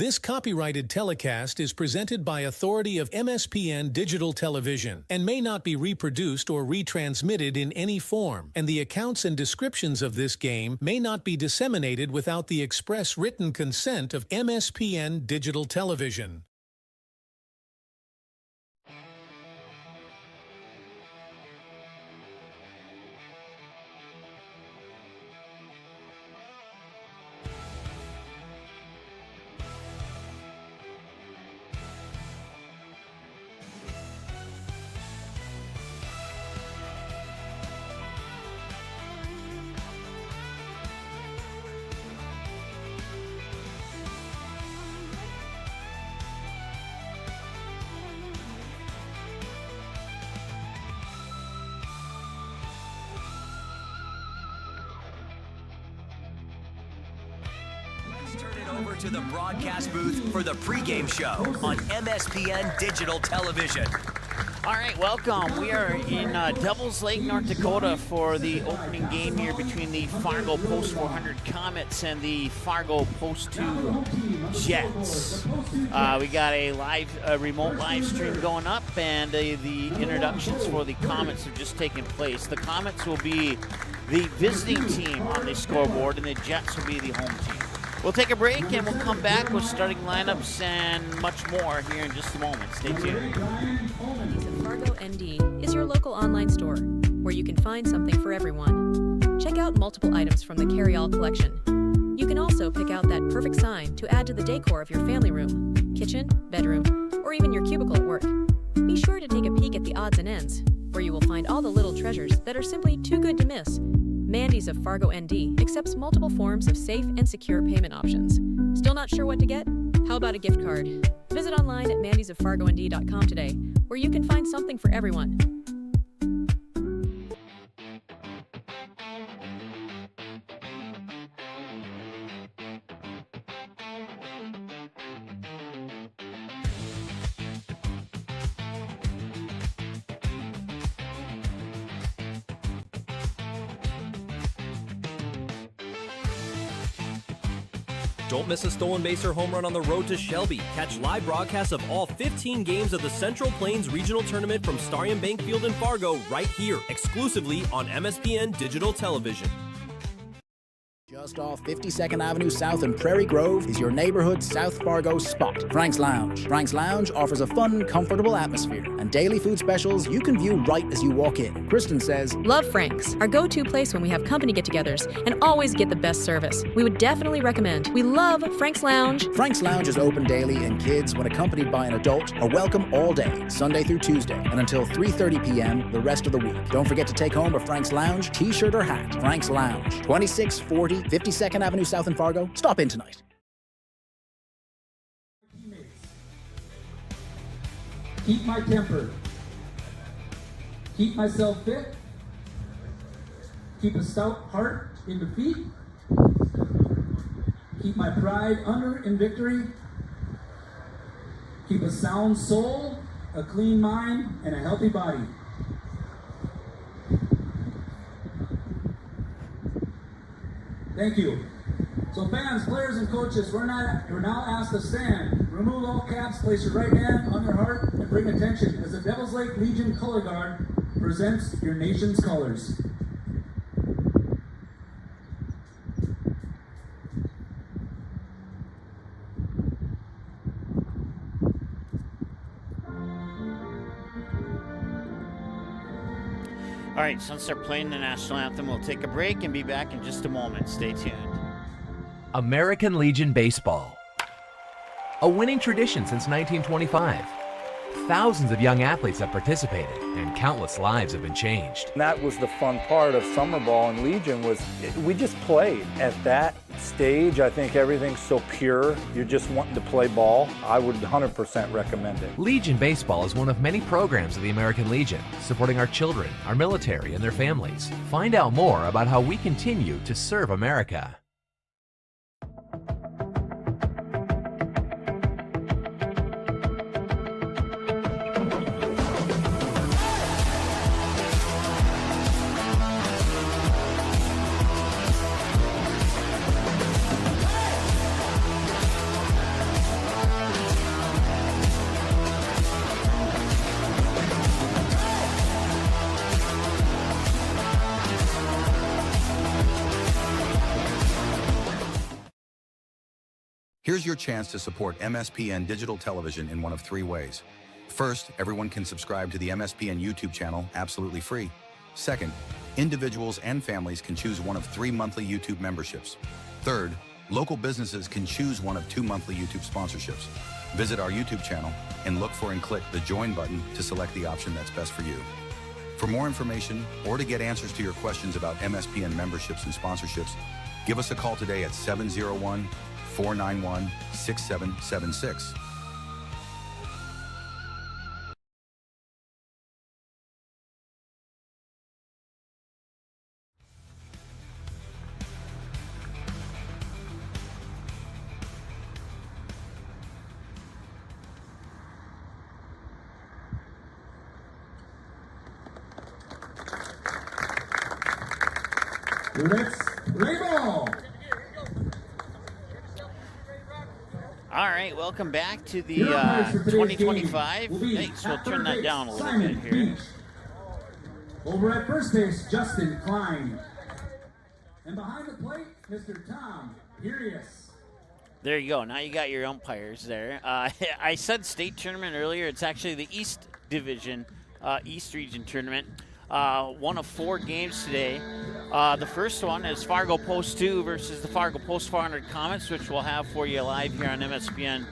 This copyrighted telecast is presented by authority of MSPN Digital Television and may not be reproduced or retransmitted in any form, and the accounts and descriptions of this game may not be disseminated without the express written consent of MSPN Digital Television. Turn it over to the broadcast booth for the pregame show on MSPN Digital Television. All right, welcome. We are in Devils Lake, North Dakota for the opening game here between the Fargo Post 400 Comets and the Fargo Post 2 Jets. We got a remote live stream going up, and the introductions for the Comets have just taken place. The Comets will be the visiting team on the scoreboard, and the Jets will be the home team. We'll take a break, and we'll come back with starting lineups and much more here in just a moment. Stay tuned. Fargo ND is your local online store where you can find something for everyone. Check out multiple items from the carry-all collection. You can also pick out that perfect sign to add to the decor of your family room, kitchen, bedroom, or even your cubicle at work. Be sure to take a peek at the odds and ends, where you will find all the little treasures that are simply too good to miss. Mandy's of Fargo ND accepts multiple forms of safe and secure payment options. Still not sure what to get? How about a gift card? Visit online at mandysoffargond.com today, where you can find something for everyone. Don't miss a stolen base or home run on the road to Shelby. Catch live broadcasts of all 15 games of the Central Plains Regional Tournament from Starion Bank Field in Fargo right here, exclusively on MSPN Digital Television. Just off 52nd Avenue South in Prairie Grove is your neighborhood South Fargo spot, Frank's Lounge. Frank's Lounge offers a fun, comfortable atmosphere and daily food specials you can view right as you walk in. Kristen says, Love Frank's, our go-to place when we have company get-togethers, and always get the best service. We would definitely recommend. We love Frank's Lounge. Frank's Lounge is open daily, and kids, when accompanied by an adult, are welcome all day, Sunday through Tuesday, and until 3:30 p.m. the rest of the week. Don't forget to take home a Frank's Lounge t-shirt or hat. Frank's Lounge, 2640 52nd Avenue South in Fargo. Stop in tonight. Keep my temper. Keep myself fit. Keep a stout heart in defeat. Keep my pride under in victory. Keep a sound soul, a clean mind, and a healthy body. Thank you. So fans, players, and coaches, we're now asked to stand. Remove all caps, place your right hand on your heart, and bring attention as the Devils Lake Legion Color Guard presents your nation's colors. All right, since they're playing the national anthem, we'll take a break and be back in just a moment. Stay tuned. American Legion Baseball. A winning tradition since 1925. Thousands of young athletes have participated, and countless lives have been changed. That was the fun part of summer ball and Legion was we just played. At that stage, I think everything's so pure. You're just wanting to play ball. I would 100% recommend it. Legion Baseball is one of many programs of the American Legion, supporting our children, our military, and their families. Find out more about how we continue to serve America. Here's your chance to support MSPN Digital Television in one of 3 ways. First, everyone can subscribe to the MSPN YouTube channel absolutely free. Second, individuals and families can choose one of 3 monthly YouTube memberships. Third, local businesses can choose one of 2 monthly YouTube sponsorships. Visit our YouTube channel and look for and click the Join button to select the option that's best for you. For more information or to get answers to your questions about MSPN memberships and sponsorships, give us a call today at 701-491-6776. Let's play ball. All right, welcome back to the 2025. Thanks, we'll turn that down a little bit here. Over at first base, Justin Klein. And behind the plate, Mr. Tom Pirius. There you go. Now you got your umpires there. I said state tournament earlier. It's actually the East Division, East Region tournament. 1 of 4 games today. The first one is Fargo Post 2 versus the Fargo Post 400 Comets, which we'll have for you live here on MSPN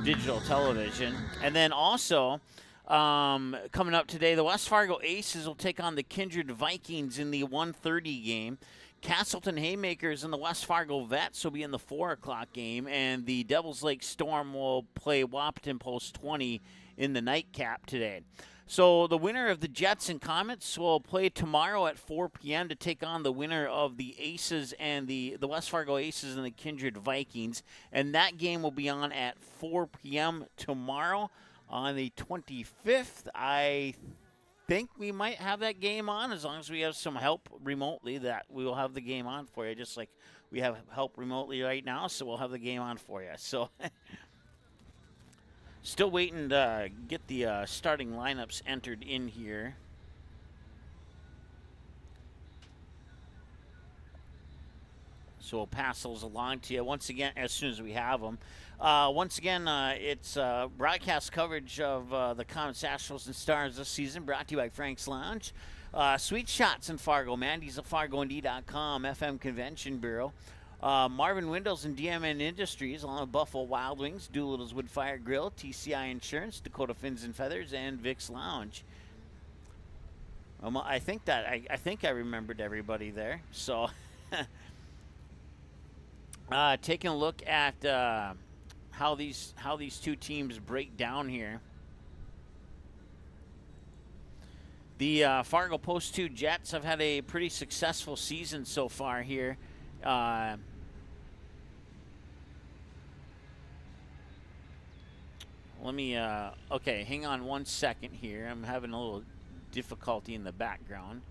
Digital Television. And then also, coming up today, the West Fargo Aces will take on the Kindred Vikings in the 1:30 game. Castleton Haymakers and the West Fargo Vets will be in the 4 o'clock game, and the Devils Lake Storm will play Wahpeton Post 20 in the nightcap today. So the winner of the Jets and Comets will play tomorrow at 4 p.m. to take on the winner of the Aces and the West Fargo Aces and the Kindred Vikings. And that game will be on at 4 p.m. tomorrow on the 25th. I think we might have that game on as long as we have some help remotely, that we will have the game on for you, just like we have help remotely right now, so we'll have the game on for you. So still waiting to get the starting lineups entered in here. So we'll pass those along to you once again as soon as we have them. Once again, it's broadcast coverage of the Comets, Astros, and Stars this season, brought to you by Frank's Lounge. Sweet Shots in Fargo, Mandy's at FargoND.com, FM Convention Bureau. Marvin Windows and DMN Industries, along with Buffalo Wild Wings, Doolittle's Wood Fire Grill, TCI Insurance, Dakota Fins and Feathers, and Vic's Lounge. I think I remembered everybody there. So, taking a look at how these 2 teams break down here. The Fargo Post 2 Jets have had a pretty successful season so far here. Let me, okay, hang on 1 second here. I'm having a little difficulty in the background.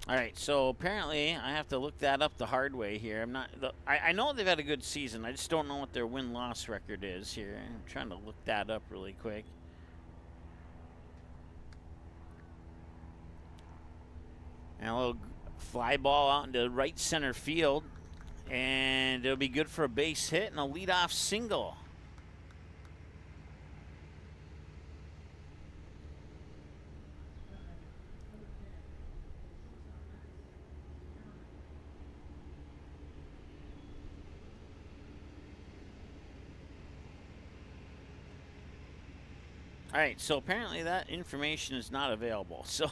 All right, so apparently I have to look that up the hard way here. I know they've had a good season. I just don't know what their win-loss record is here. I'm trying to look that up really quick. And a little fly ball out into right center field, and it'll be good for a base hit and a leadoff single. All right, so apparently that information is not available. So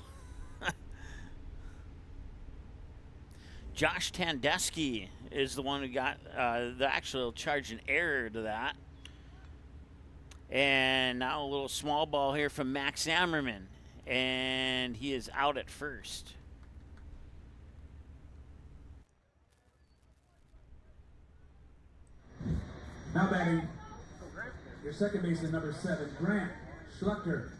Josh Tandesky is the one who got the actual charge and error to that. And now a little small ball here from Max Ammerman, and he is out at first. Now batting, your second baseman, number 7, Grant Schluchter.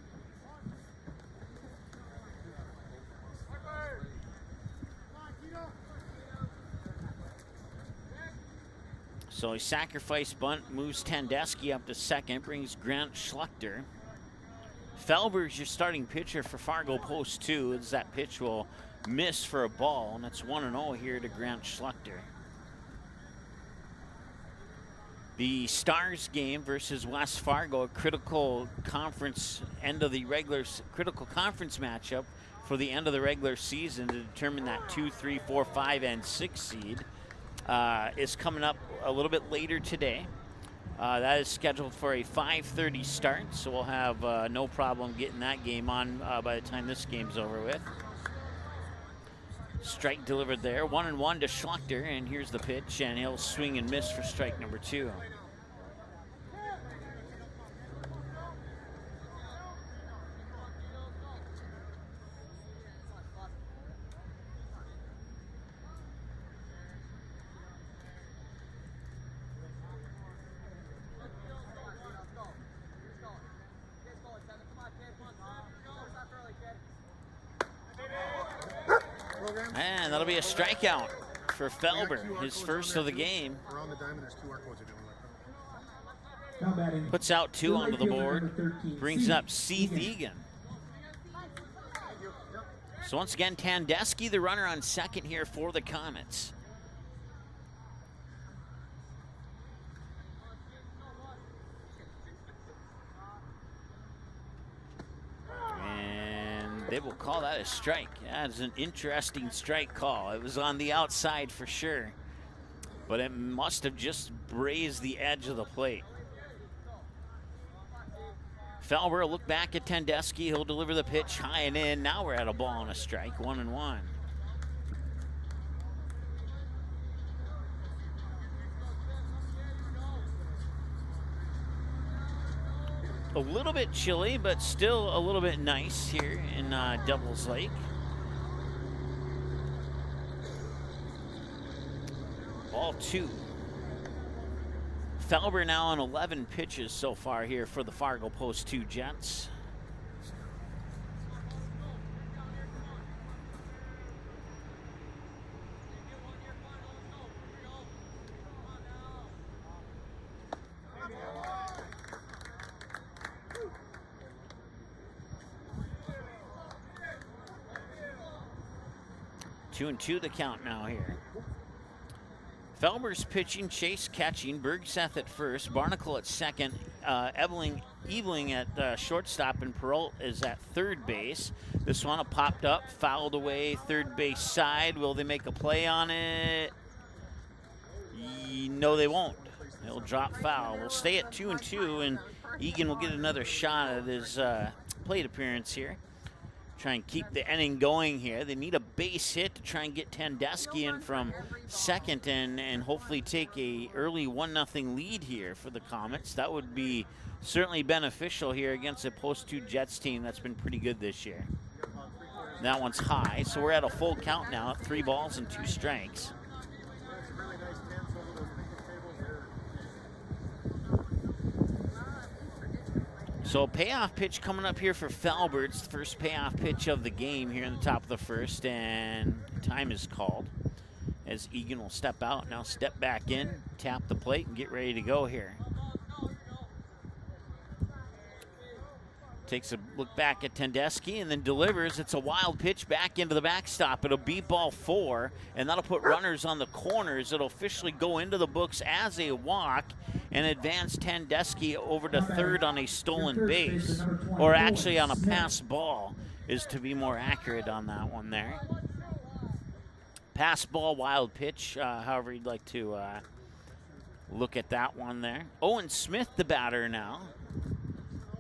So a sacrifice bunt moves Tandeschi up to second, brings Grant Schlechter. Felber's your starting pitcher for Fargo Post 2, as that pitch will miss for a ball, and it's 1-0 here to Grant Schlechter. The Stars game versus West Fargo, a critical conference critical conference matchup for the end of the regular season to determine that 2, 3, 4, 5, and 6 seed, is coming up a little bit later today. That is scheduled for a 5:30 start, so we'll have no problem getting that game on by the time this game's over with. Strike delivered there, 1-1 to Schlechter, and here's the pitch, and he'll swing and miss for strike number 2. And that'll be a strikeout for Felber, his first of the game. Puts out 2 onto the board, brings up Seth Egan. So once again, Tandeschi, the runner on second here for the Comets. They will call that a strike. That's an interesting strike call. It was on the outside for sure, but it must have just grazed the edge of the plate. Felber will look back at Tandeschi. He'll deliver the pitch high and in. Now we're at a ball and a strike, 1-1. A little bit chilly, but still a little bit nice here in Devils Lake. Ball 2. Felber now on 11 pitches so far here for the Fargo Post 2 Jets. Two and two the count now here. Felber's pitching, Chase catching, Bergseth at first, Barnacle at second, Eveling at shortstop, and Perrault is at third base. This one popped up, fouled away, third base side. Will they make a play on it? No, they won't. He'll drop foul. We'll stay at 2-2, and Egan will get another shot at his plate appearance here. Try and keep the inning going here. They need a base hit to try and get Tandeschi in from second and hopefully take a early 1-0 lead here for the Comets. That would be certainly beneficial here against a Post 2 Jets team that's been pretty good this year. That one's high, so we're at a full count now, 3 balls and 2 strikes. So payoff pitch coming up here for Felber. It's the first payoff pitch of the game here in the top of the first, and time is called as Egan will step out, now step back in, tap the plate, and get ready to go here. Takes a look back at Tandeschi and then delivers. It's a wild pitch back into the backstop. It'll be ball 4, and that'll put runners on the corners. It'll officially go into the books as a walk and advance Tandeschi over to third on a stolen base, or actually on a pass ball is to be more accurate on that one there. Pass ball, wild pitch, however you'd like to look at that one there. Owen Smith, the batter now.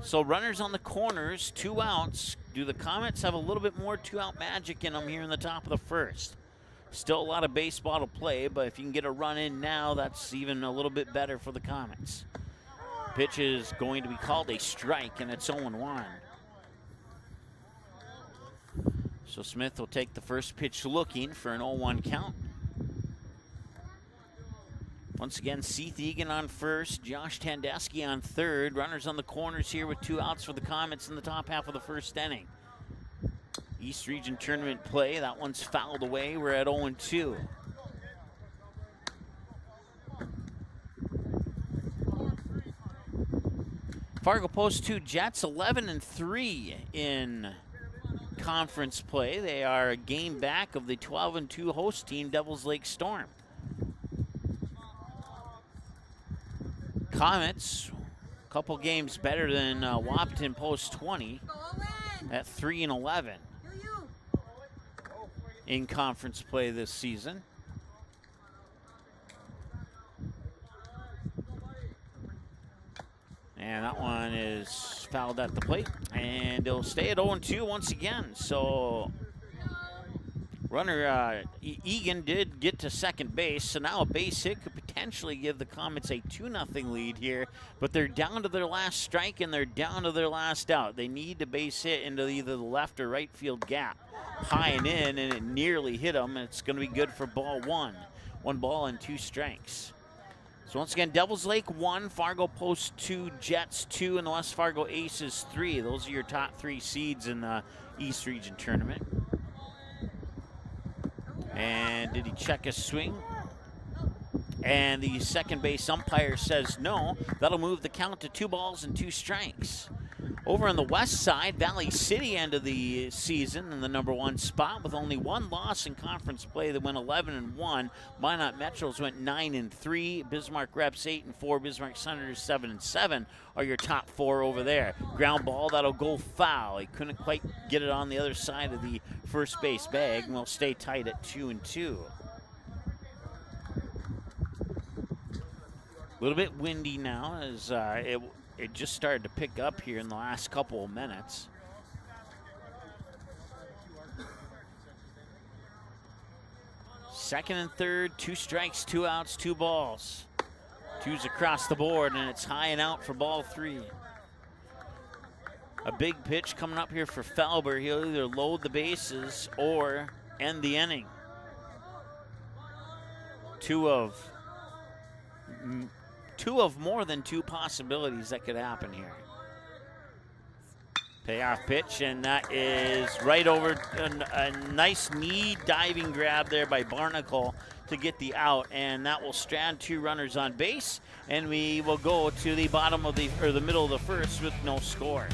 So runners on the corners, 2 outs. Do the Comets have a little bit more 2-out magic in them here in the top of the first? Still a lot of baseball to play, but if you can get a run in now, that's even a little bit better for the Comets. Pitch is going to be called a strike, and it's 0-1. So Smith will take the first pitch looking for an 0-1 count. Once again, Seth Egan on first, Josh Tandeschi on third. Runners on the corners here with 2 outs for the Comets in the top half of the first inning. East Region Tournament play, that one's fouled away. We're at 0-2. Fargo Post 2 Jets 11-3 in conference play. They are a game back of the 12-2 host team, Devils Lake Storm. Comets, a couple games better than Wapton Post 20 at 3-11 in conference play this season. And that one is fouled at the plate, and it'll stay at 0-2 once again. So runner Egan did get to second base, so now a base hit could potentially give the Comets a 2-0 lead here, but they're down to their last strike and they're down to their last out. They need to base hit into either the left or right field gap, high and in, and it nearly hit them, and it's going to be good for ball one. 1 ball and 2 strikes. So once again, Devils Lake 1, Fargo Post 2, Jets 2, and the West Fargo Aces 3. Those are your top 3 seeds in the East Region Tournament. And did he check a swing? And the second base umpire says no. That'll move the count to 2 balls and 2 strikes. Over on the west side, Valley City ended the season in the #1 spot with only 1 loss in conference play. They went 11-1. Minot Metros went 9-3. Bismarck Reps 8-4. Bismarck Senators 7-7 are your top 4 over there. Ground ball, that'll go foul. He couldn't quite get it on the other side of the first base bag, and they'll stay tight at 2-2. A little bit windy now as it just started to pick up here in the last couple of minutes. Second and third, 2 strikes, 2 outs, 2 balls. 2's across the board, and it's high and out for ball 3. A big pitch coming up here for Felber. He'll either load the bases or end the inning. 2 of more than 2 possibilities that could happen here. Payoff pitch, and that is right over a nice knee diving grab there by Barnacle to get the out, and that will strand 2 runners on base, and we will go to the bottom of the middle of the first with no score.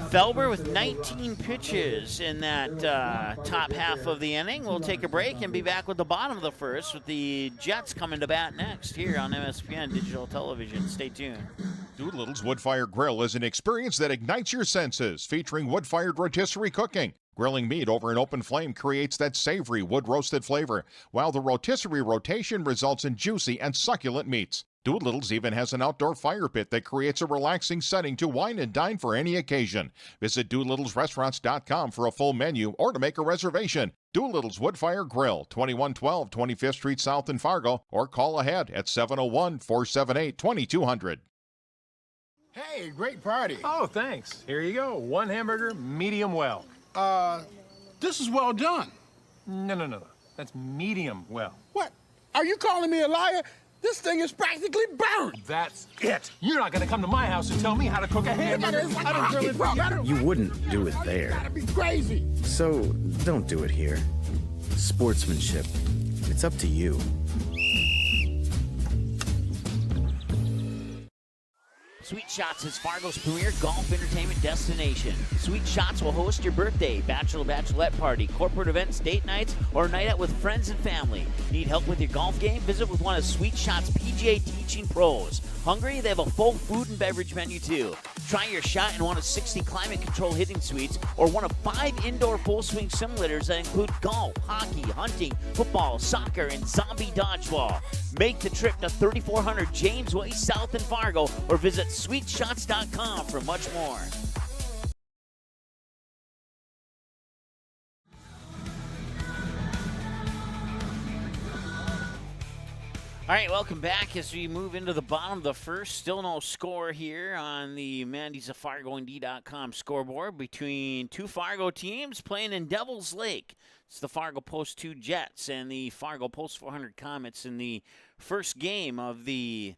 Felber with 19 pitches in that top half of the inning. We'll take a break and be back with the bottom of the first with the Jets coming to bat next here on MSPN Digital Television. Stay tuned. Doolittle's Wood-Fire Grill is an experience that ignites your senses, featuring wood-fired rotisserie cooking. Grilling meat over an open flame creates that savory wood-roasted flavor, while the rotisserie rotation results in juicy and succulent meats. Doolittle's even has an outdoor fire pit that creates a relaxing setting to wine and dine for any occasion. Visit DoolittlesRestaurants.com for a full menu or to make a reservation. Doolittle's Wood-Fire Grill, 2112 25th Street South in Fargo, or call ahead at 701-478-2200. Hey, great party. Oh, thanks. Here you go. 1 hamburger, medium well. This is well done. No. That's medium well. What? Are you calling me a liar? This thing is practically burned. That's it. You're not going to come to my house and tell me how to cook a hamburger. I don't grill it for you. You wouldn't do it there. You gotta be crazy. So don't do it here. Sportsmanship. It's up to you. Sweet Shots is Fargo's premier golf entertainment destination. Sweet Shots will host your birthday, bachelorette party, corporate events, date nights, or a night out with friends and family. Need help with your golf game? Visit with one of Sweet Shots' PGA teaching pros. Hungry? They have a full food and beverage menu too. Try your shot in one of 60 climate control hitting suites or one of 5 indoor full swing simulators that include golf, hockey, hunting, football, soccer, and zombie dodgeball. Make the trip to 3400 James Way South in Fargo or visit sweetshots.com for much more. All right, welcome back as we move into the bottom of the first. Still no score here on the Mandy's of FargoND.com scoreboard between 2 Fargo teams playing in Devil's Lake. It's the Fargo Post 2 Jets and the Fargo Post 400 Comets in the first game of the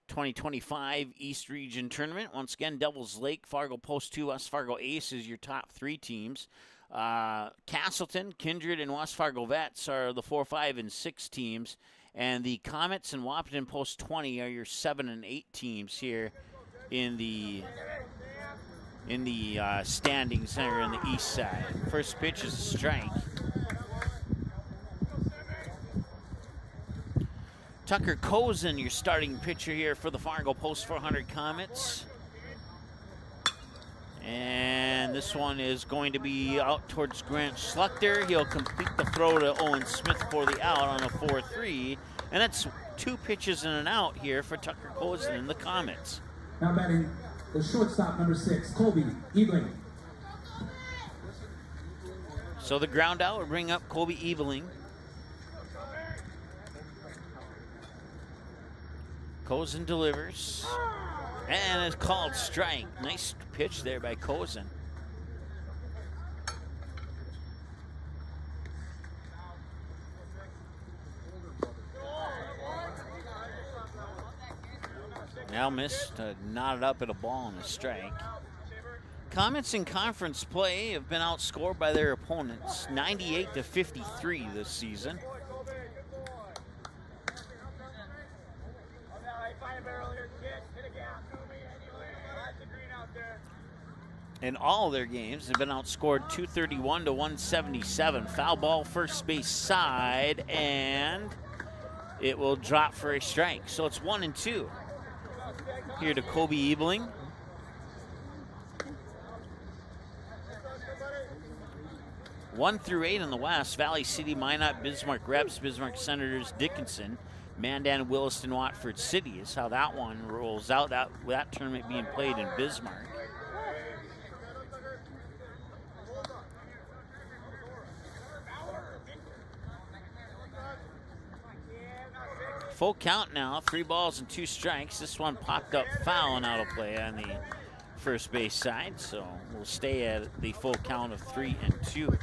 2025 East Region Tournament. Once again, Devil's Lake, Fargo Post 2, West Fargo Aces, your top 3 teams. Castleton, Kindred, and West Fargo Vets are the 4, 5, and 6 teams. And the Comets and Wapton Post 20 are your 7 and 8 teams here in the standing center on the east side. First pitch is a strike. Tucker Cozen, your starting pitcher here for the Fargo Post 400 Comets. And this one is going to be out towards Grant Schlechter. He'll complete the throw to Owen Smith for the out on a 4-3. And that's 2 pitches and an out here for Tucker Cozen and the Comets. Now batting the shortstop, number 6, Colby Ebling. So the ground out will bring up Colby Ebling. Cozen delivers. And it's called strike. Nice pitch there by Cozen. Now missed, knotted up at a ball and a strike. Comets in conference play have been outscored by their opponents 98-53 this season. In all their games, they've been outscored 231-177. Foul ball first base side, and it will drop for a strike. So it's 1-2. Here to Colby Ebling. One through 8 in the West: Valley City, Minot, Bismarck Reps, Bismarck Senators, Dickinson, Mandan, Williston, Watford City is how that one rolls out. That tournament being played in Bismarck. Full count now, 3 balls and 2 strikes. This one popped up foul and out of play on the first base side, so we'll stay at the full count of 3-2.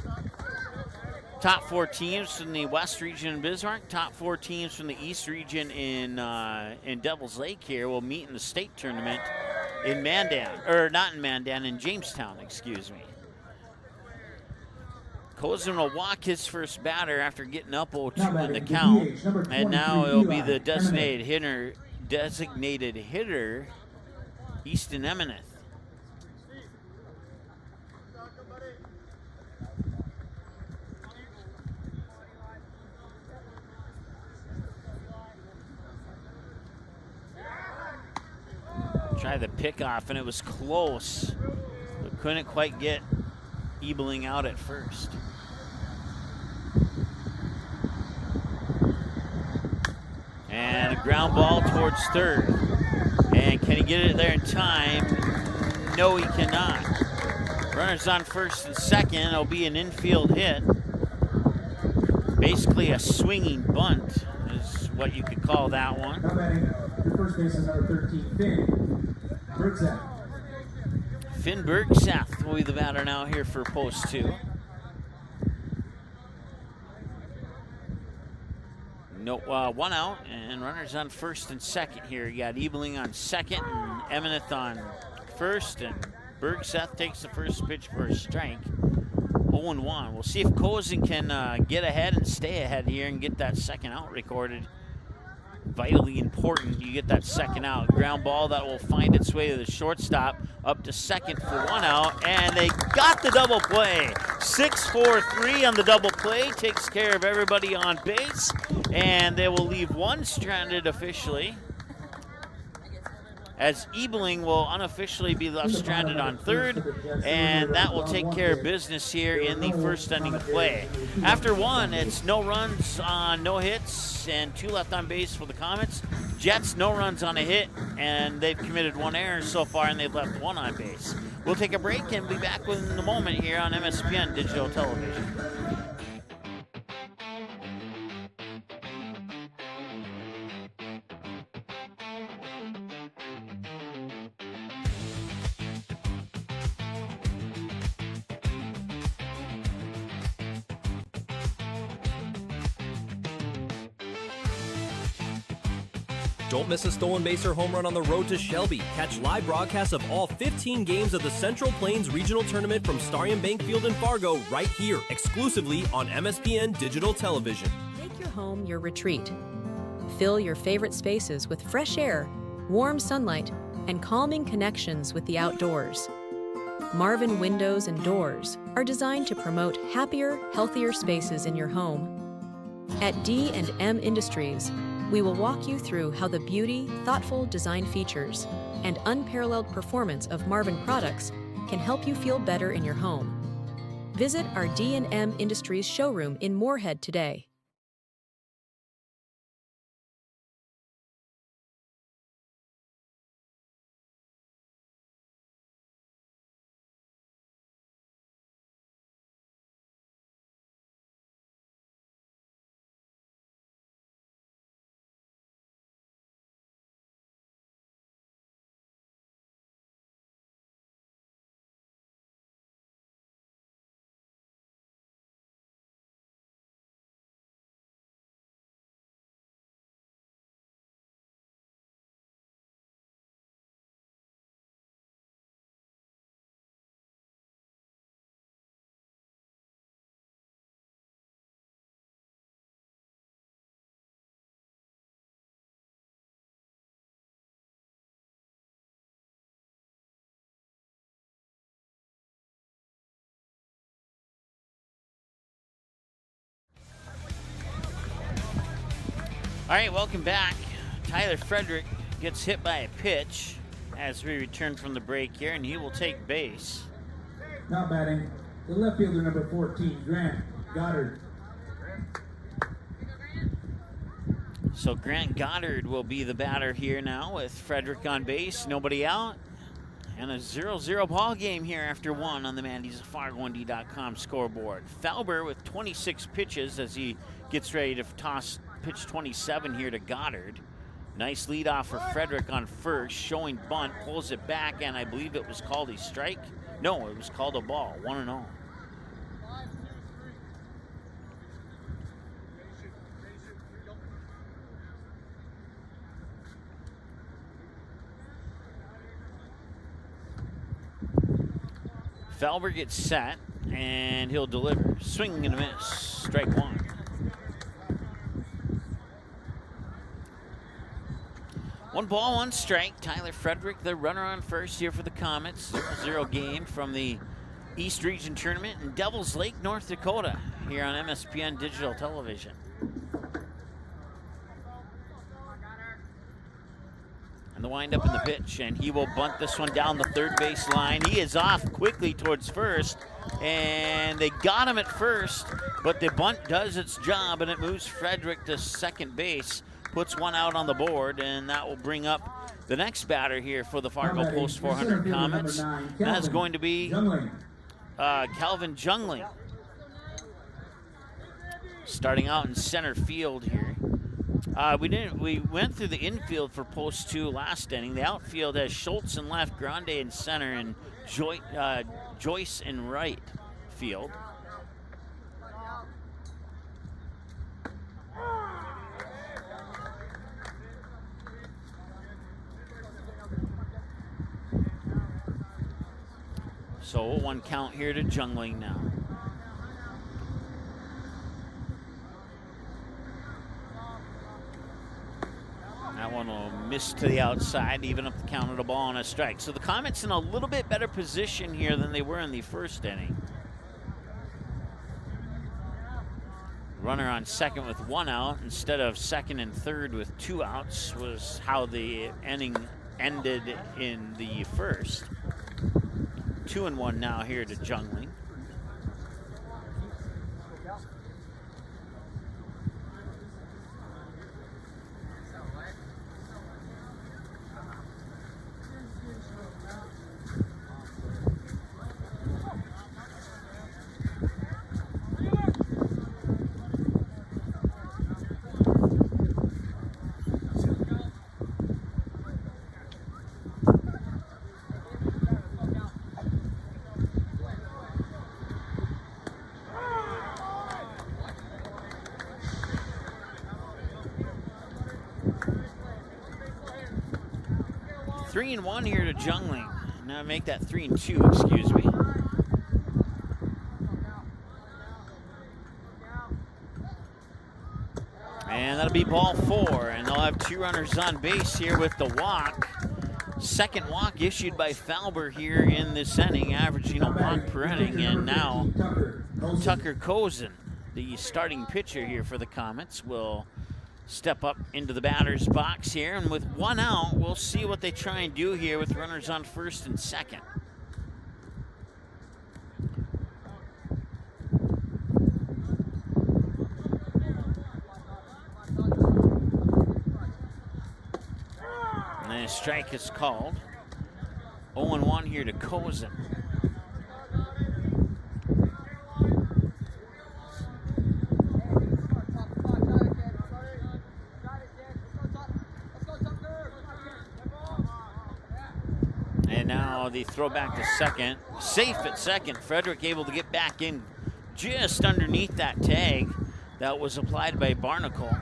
Top 4 teams from the West region in Bismarck, top 4 teams from the East region in Devil's Lake here will meet in the state tournament in Mandan, or not in Mandan, in Jamestown, excuse me. Cozen will walk his first batter after getting up 0-2 in the count, and now it'll be the designated hitter, Easton Emineth. Try the pickoff, and it was close, but couldn't quite get Ebling out at first. And a ground ball towards third. And can he get it there in time? No, he cannot. Runners on first and second. It'll be an infield hit. Basically a swinging bunt is what you could call that one. Now batting the first baseman, number 13, Finn Bergsath. Finn Bergsath will be the batter now here for post 2. No, 1 out, and runners on first and second here. You got Ebling on second and Emineth on first, and Bergsath takes the first pitch for a strike. 0-1. We'll see if Cozen can get ahead and stay ahead here and get that second out recorded. Vitally important you get that second out. Ground ball that will find its way to the shortstop, up to second for 1 out, and they got the double play. 6-4-3 on the double play, takes care of everybody on base, and they will leave 1 stranded officially, as Ebling will unofficially be left stranded on third, and that will take care of business here in the first inning of play. After 1, it's no runs on no hits and 2 left on base for the Comets. Jets, no runs on a hit, and they've committed 1 error so far, and they've left 1 on base. We'll take a break and be back within a moment here on MSPN Digital Television. Don't miss a stolen base or home run on the road to Shelby. Catch live broadcasts of all 15 games of the Central Plains Regional Tournament from Starion Bank Field in Fargo right here, exclusively on MSPN Digital Television. Make your home your retreat. Fill your favorite spaces with fresh air, warm sunlight, and calming connections with the outdoors. Marvin Windows and Doors are designed to promote happier, healthier spaces in your home. At D&M Industries, we will walk you through how the beauty, thoughtful design features, and unparalleled performance of Marvin products can help you feel better in your home. Visit our D&M Industries showroom in Moorhead today. All right, welcome back. Tyler Frederick gets hit by a pitch as we return from the break here, and he will take base. Now batting, the left fielder number 14, Grant Goddard. So Grant Goddard will be the batter here now with Frederick on base, nobody out. And a 0-0 ball game here after one on the Mandy's FargoND.com scoreboard. Felber with 26 pitches as he gets ready to toss pitch 27 here to Goddard. Nice leadoff for Frederick on first, showing bunt, pulls it back, and I believe it was called a strike. No, it was called a ball, 1-0. Felber gets set, and he'll deliver. Swing and a miss, strike one. One ball, one strike. Tyler Frederick, the runner on first here for the Comets. 0-0 game from the East Region Tournament in Devils Lake, North Dakota, here on MSPN Digital Television. And the windup in the pitch, and he will bunt this one down the third base line. He is off quickly towards first, and they got him at first, but the bunt does its job, and it moves Frederick to second base. Puts one out on the board, and that will bring up the next batter here for the Fargo Post 400 Comets. That's going to be Calvin Jungling. Starting out in center field here. We went through the infield for Post 2 last inning. The outfield has Schultz in left, Grande in center, and Joyce in right field. So 1 count here to Jungling now. That one will miss to the outside, even up the count of the ball on a strike. So the Comets in a little bit better position here than they were in the first inning. Runner on second with 1 out instead of second and third with 2 outs was how the inning ended in the first. 2-1 now here to Jungling. Three and one here to Jungling. Now make that 3-2, excuse me. And that'll be ball 4, and they'll have 2 runners on base here with the walk. Second walk issued by Falber here in this inning, averaging a walk per inning. And now Tucker Cozen, the starting pitcher here for the Comets, will step up into the batter's box here. And with one out, we'll see what they try and do here with runners on first and second. And a strike is called. 0-1 here to Cozen. And now the throw back to second. Safe at second. Frederick able to get back in just underneath that tag that was applied by Barnacle.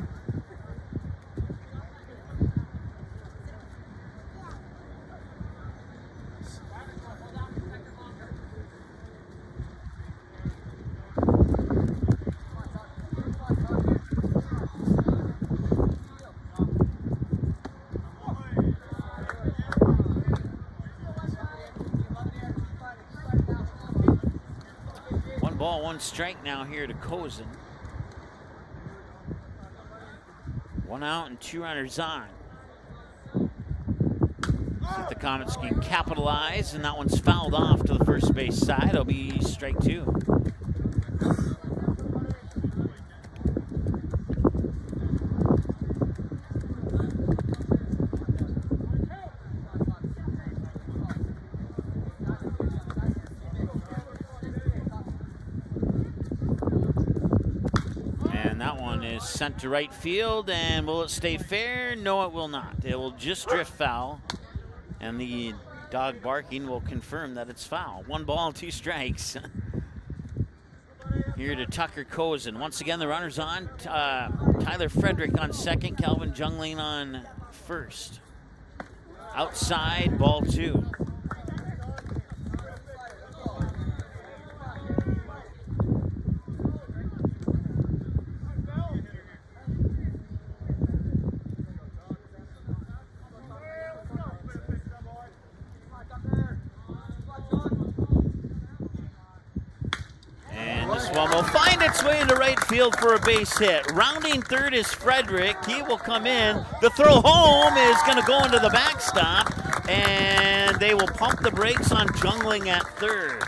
One strike now here to Cozen. One out and two runners on. See if the Comets can capitalize, and that one's fouled off to the first base side. It'll be strike two. Sent to right field, and will it stay fair? No, it will not. It will just drift foul, and the dog barking will confirm that it's foul. 1 ball, 2 strikes. Here to Tucker Cozen. Once again, the runners on. Tyler Frederick on second, Calvin Jungling on first. Outside, ball 2. One will find its way into right field for a base hit. Rounding third is Frederick. He will come in. The throw home is going to go into the backstop, and they will pump the brakes on Jungling at third.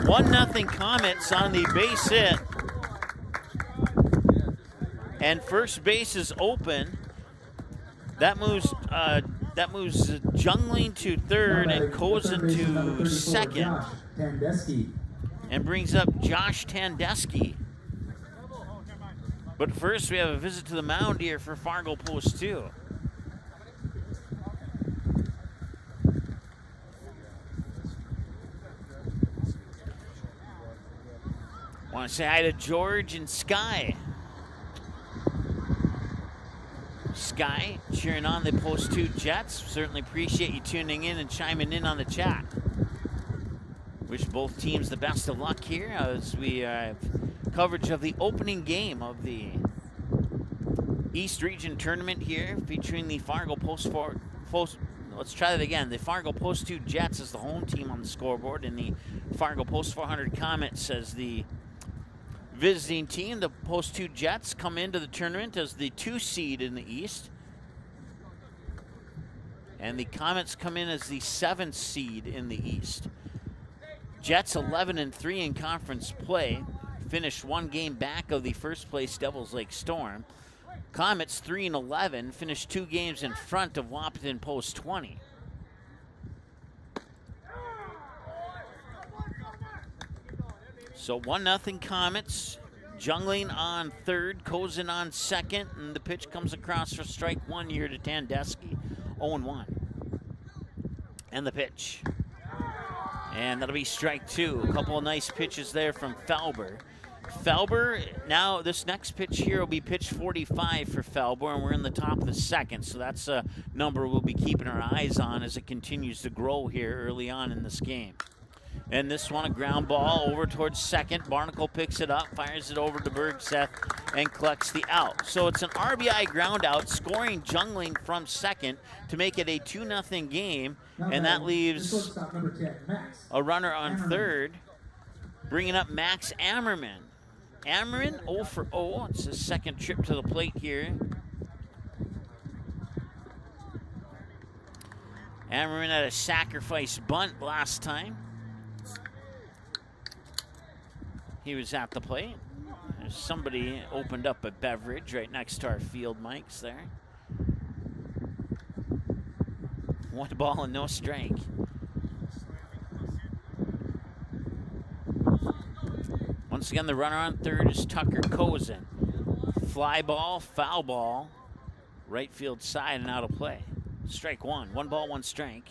1-0 Comets on the base hit. And first base is open. That moves Jungling to third and Cozen to second. And brings up Josh Tandesky. But first, we have a visit to the mound here for Fargo Post 2. Want to say hi to George and Sky. Sky cheering on the Post 2 Jets. Certainly appreciate you tuning in and chiming in on the chat. Wish both teams the best of luck here as we have coverage of the opening game of the East Region Tournament here, featuring the Fargo let's try that again. The Fargo Post 2 Jets as the home team on the scoreboard, and the Fargo Post 400 Comets as the visiting team. The Post 2 Jets come into the tournament as the 2 seed in the East, and the Comets come in as the 7th seed in the East. Jets 11-3 in conference play, finished 1 game back of the first place Devils Lake Storm. Comets 3-11, finished 2 games in front of Wahpeton Post 20. So 1-0 Comets. Jungling on third, Cozen on second, and the pitch comes across for strike 1 here to Tandesky. 0-1. And the pitch. And that'll be strike 2. A couple of nice pitches there from Falber. Falber, now this next pitch here will be pitch 45 for Falber, and we're in the top of the second, so that's a number we'll be keeping our eyes on as it continues to grow here early on in this game. And this one, a ground ball over towards second. Barnacle picks it up, fires it over to Bergseth, and collects the out. So it's an RBI ground out, scoring Jungling from second to make it a 2-0 game. And that leaves a runner on third, bringing up Max Ammerman. Ammerman 0 for 0. It's his second trip to the plate here. Ammerman had a sacrifice bunt last time he was at the plate. There's somebody opened up a beverage right next to our field mics there. 1 ball and no strike. Once again, the runner on third is Tucker Kozin. Fly ball, foul ball, right field side and out of play. Strike 1. 1 ball, 1 strike.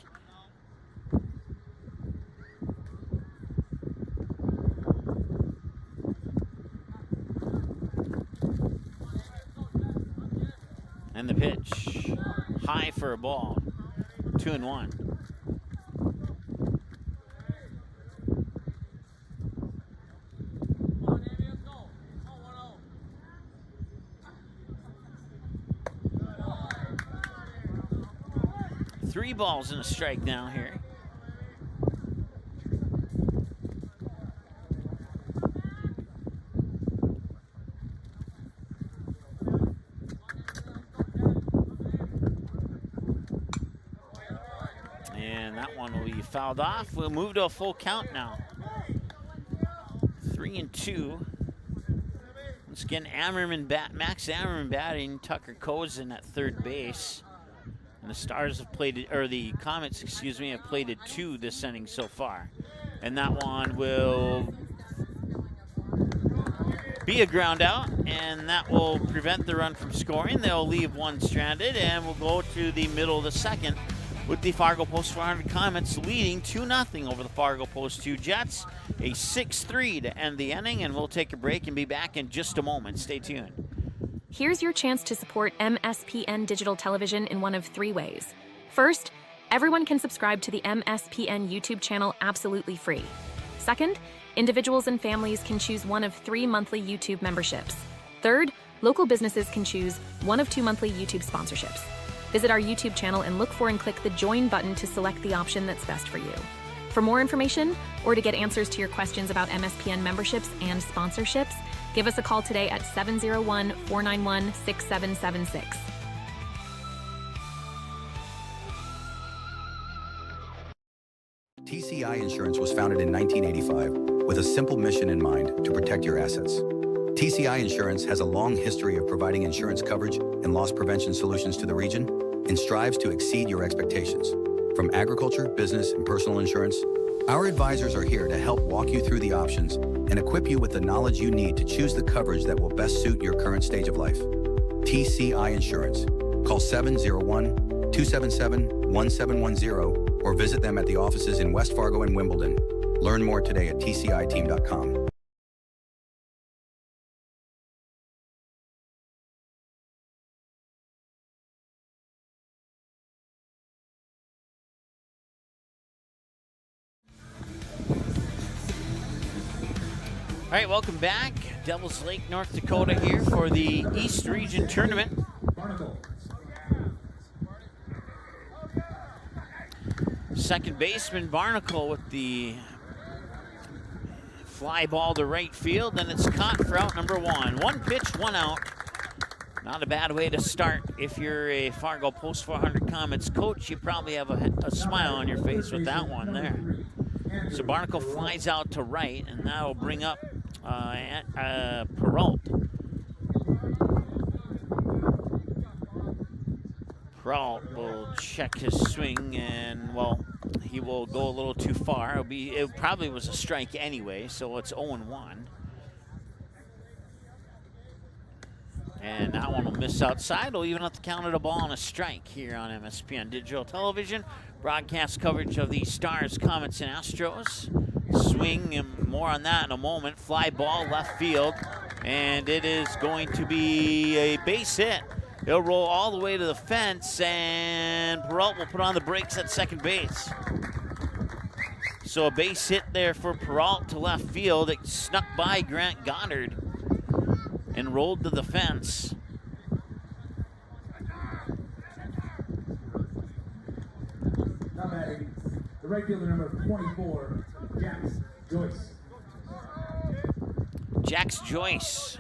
And the pitch, high for a ball, 2-1. Three balls and a strike now here. And that one will be fouled off. We'll move to a full count now. 3-2. Once again, Max Ammerman batting, Tucker Kozin at third base. And the Stars have played it, or the Comets, excuse me, have played it 2 this inning so far. And that one will be a ground out, and that will prevent the run from scoring. They'll leave one stranded, and we'll go to the middle of the second with the Fargo Post 400 Comets leading 2-0 over the Fargo Post 2 Jets. A 6-3 to end the inning, and we'll take a break and be back in just a moment. Stay tuned. Here's your chance to support MSPN Digital Television in one of 3 ways. First, everyone can subscribe to the MSPN YouTube channel absolutely free. Second, individuals and families can choose one of 3 monthly YouTube memberships. Third, local businesses can choose one of 2 monthly YouTube sponsorships. Visit our YouTube channel and look for and click the Join button to select the option that's best for you. For more information, or to get answers to your questions about MSPN memberships and sponsorships, give us a call today at 701-491-6776. TCI Insurance was founded in 1985 with a simple mission in mind: to protect your assets. TCI Insurance has a long history of providing insurance coverage and loss prevention solutions to the region and strives to exceed your expectations. From agriculture, business, and personal insurance, our advisors are here to help walk you through the options and equip you with the knowledge you need to choose the coverage that will best suit your current stage of life. TCI Insurance. Call 701-277-1710 or visit them at the offices in West Fargo and Wimbledon. Learn more today at tciteam.com. All right, welcome back. Devils Lake, North Dakota here for the East Region Tournament. Second baseman Barnacle with the fly ball to right field, and it's caught for out number 1. 1 pitch, 1 out. Not a bad way to start. If you're a Fargo Post 400 Comets coach, you probably have a smile on your face with that one there. So Barnacle flies out to right, and that'll bring up Perrault. Perrault will check his swing, and, well, he will go a little too far. It probably was a strike anyway, so it's 0-1. And that one will miss outside. We'll even have to count it a ball and a strike here on MSPN Digital Television. Broadcast coverage of the Stars, Comets, and Astros. Swing, and more on that in a moment. Fly ball left field, and it is going to be a base hit. It'll roll all the way to the fence, and Perrault will put on the brakes at second base. So a base hit there for Peralt to left field. It snuck by Grant Goddard and rolled to the fence. Now batting, the right fielder number 24, Jax Joyce. Jax Joyce.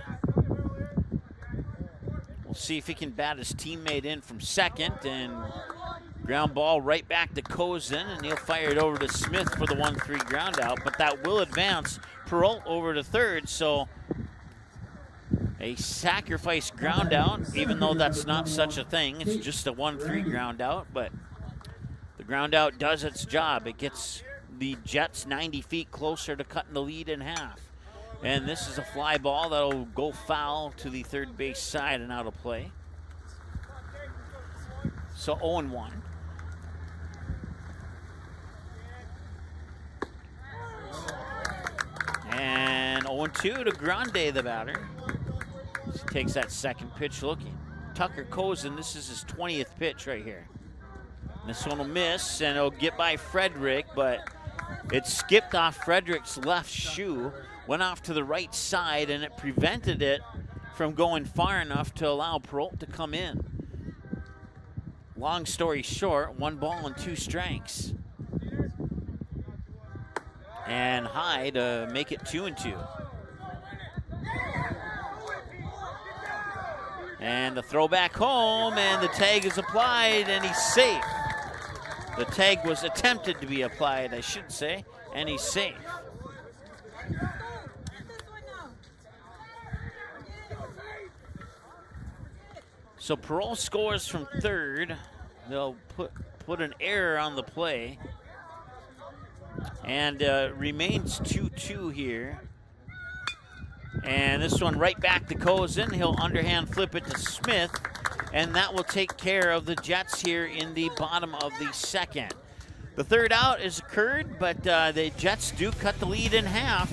We'll see if he can bat his teammate in from second, and ground ball right back to Kozin, and he'll fire it over to Smith for the 1-3 ground out, but that will advance Peralt over to third, so a sacrifice ground out, even though that's not such a thing. It's just a 1-3 ground out, but the ground out does its job. It gets the Jets 90 feet closer to cutting the lead in half. And this is a fly ball that'll go foul to the third base side and out of play. So 0-1. And 0-2 to Grande, the batter. He takes that second pitch looking. Tucker Kozin, this is his 20th pitch right here. This one will miss, and it'll get by Frederick, but it skipped off Frederick's left shoe, went off to the right side, and it prevented it from going far enough to allow Peralt to come in. Long story short, 1 ball and 2 strikes. And high to make it 2-2. And the throw back home, and the tag is applied, and he's safe. The tag was attempted to be applied, I should say, and he's safe. So Peralt scores from third. They'll put an error on the play. And remains 2-2 here. And this one right back to Kozin. He'll underhand flip it to Smith. And that will take care of the Jets here in the bottom of the second. The third out has occurred, but the Jets do cut the lead in half.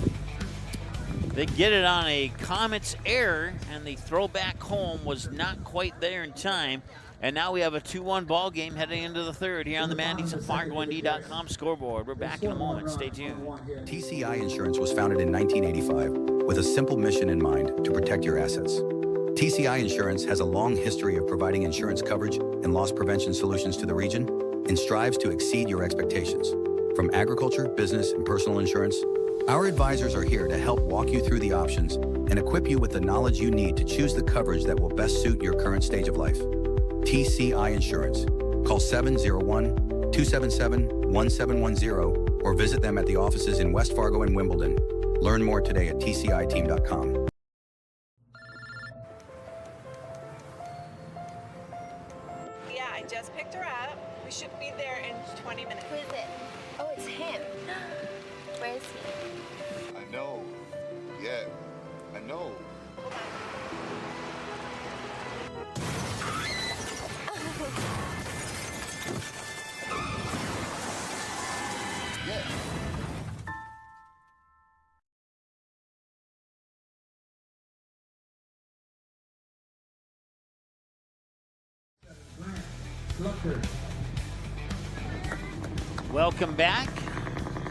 They get it on a Comets error, and the throw back home was not quite there in time. And now we have a 2-1 ball game heading into the third here on the Mandy's and FargoND.com scoreboard. We're back in a moment. Stay tuned. TCI Insurance was founded in 1985 with a simple mission in mind: to protect your assets. TCI Insurance has a long history of providing insurance coverage and loss prevention solutions to the region and strives to exceed your expectations. From agriculture, business, and personal insurance, our advisors are here to help walk you through the options and equip you with the knowledge you need to choose the coverage that will best suit your current stage of life. TCI Insurance. Call 701-277-1710 or visit them at the offices in West Fargo and Wimbledon. Learn more today at tciteam.com. Yeah, I just picked her up. We should be there in 20 minutes. Who is it? Oh, it's him. Where is he? I know. Yeah, I know. Yeah. Welcome back.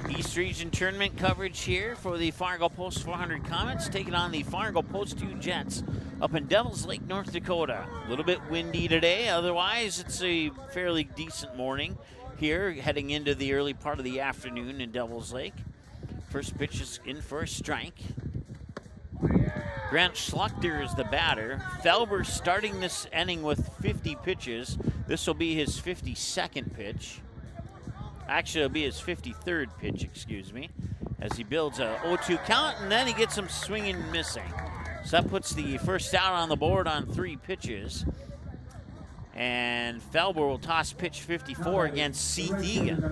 East Region Tournament coverage here for the Fargo Post 400 Comets, taking on the Fargo Post 2 Jets up in Devils Lake, North Dakota. A little bit windy today. Otherwise, it's a fairly decent morning here, heading into the early part of the afternoon in Devils Lake. First pitch is in for a strike. Grant Schluchter is the batter. Felber starting this inning with 50 pitches. This will be his 52nd pitch. Actually, it'll be his 53rd pitch, excuse me, as he builds a 0-2 count, and then he gets him swinging and missing. So that puts the first out on the board on 3 pitches. And Felber will toss pitch 54 against Seth Egan.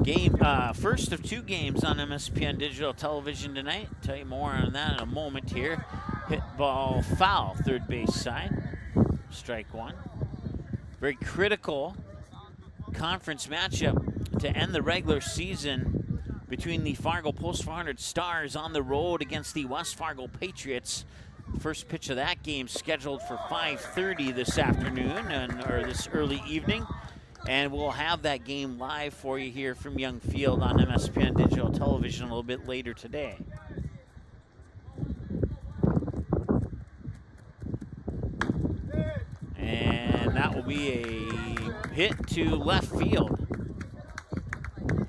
Game, first of 2 games on MSPN Digital Television tonight. Tell you more on that in a moment here. Hit ball foul, third base side. Strike 1. Very critical conference matchup to end the regular season between the Fargo Post 400 Stars on the road against the West Fargo Patriots. First pitch of that game scheduled for 5:30 this afternoon or this early evening. And we'll have that game live for you here from Young Field on MSPN Digital Television a little bit later today. And that will be a hit to left field.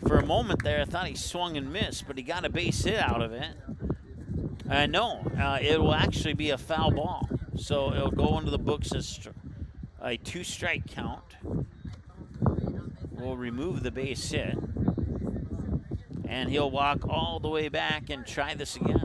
For a moment there, I thought he swung and missed, but he got a base hit out of it. No, it will actually be a foul ball. So it'll go into the books as a 2-strike count. We'll remove the base hit. And he'll walk all the way back and try this again.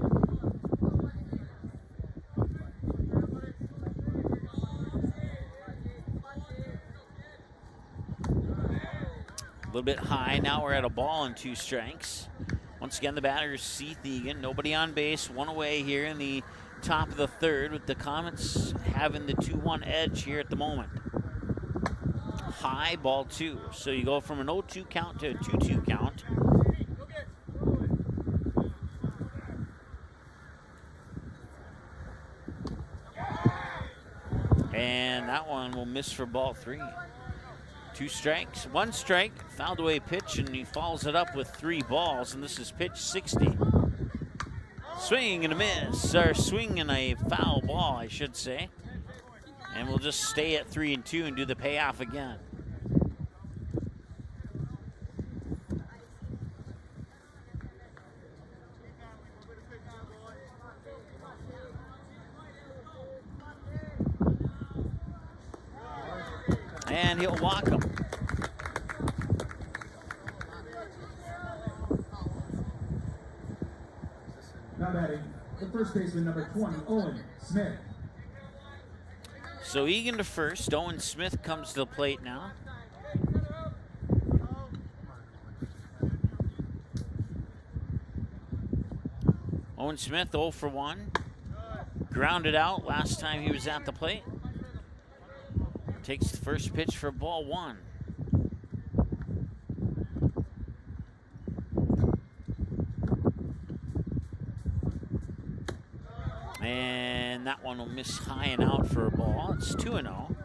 A little bit high. Now we're at a ball and 2 strikes. Once again, the batter is Seth Egan. Nobody on base. 1 away here in the top of the 3rd, with the Comets having the 2-1 edge here at the moment. High, ball 2. So you go from an 0-2 count to a 2-2 count. And that one will miss for ball 3. 2 strikes, 1 strike, fouled away pitch, and he follows it up with 3 balls, and this is pitch 60. Swing and a miss, or swing and a foul ball, I should say. And we'll just stay at 3-2 and do the payoff again. And he'll walk him. Now batting, the first baseman, number 20, Owen Smith. So Egan to first. Owen Smith comes to the plate now. Owen Smith 0 for 1. Grounded out last time he was at the plate. Takes the first pitch for ball 1. And that one will miss high and out for a ball. It's 2-0.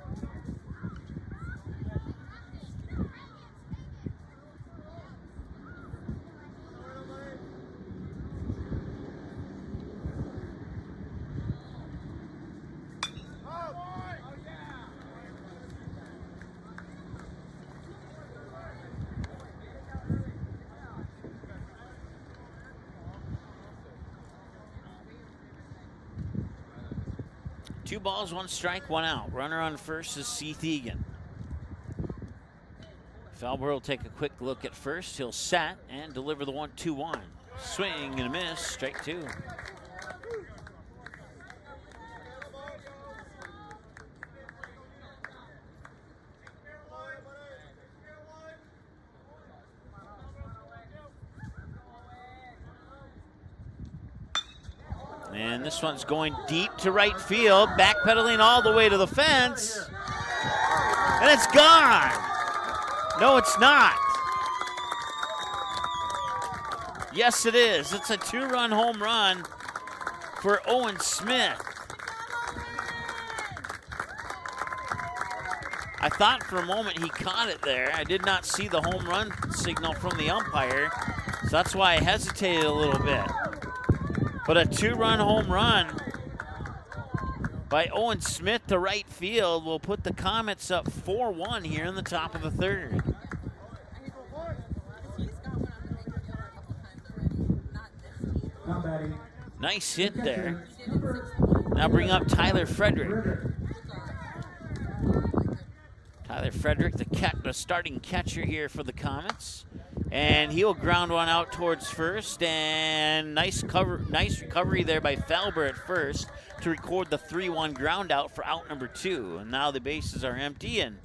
Two balls, 1 strike, 1 out. Runner on first is Seth Egan. Falber will take a quick look at first. He'll set and deliver the 1-2-1. Swing and a miss, strike 2. And this one's going deep to right field, backpedaling all the way to the fence. And it's gone. No, it's not. Yes, it is. It's a 2-run home run for Owen Smith. I thought for a moment he caught it there. I did not see the home run signal from the umpire, so that's why I hesitated a little bit. But a 2-run home run by Owen Smith to right field will put the Comets up 4-1 here in the top of the 3rd. Nice hit there. Now bring up Tyler Frederick. Tyler Frederick, the starting catcher here for the Comets. And he'll ground one out towards first, and nice recovery there by Falber at first to record the 3-1 ground out for out number 2. And now the bases are empty, and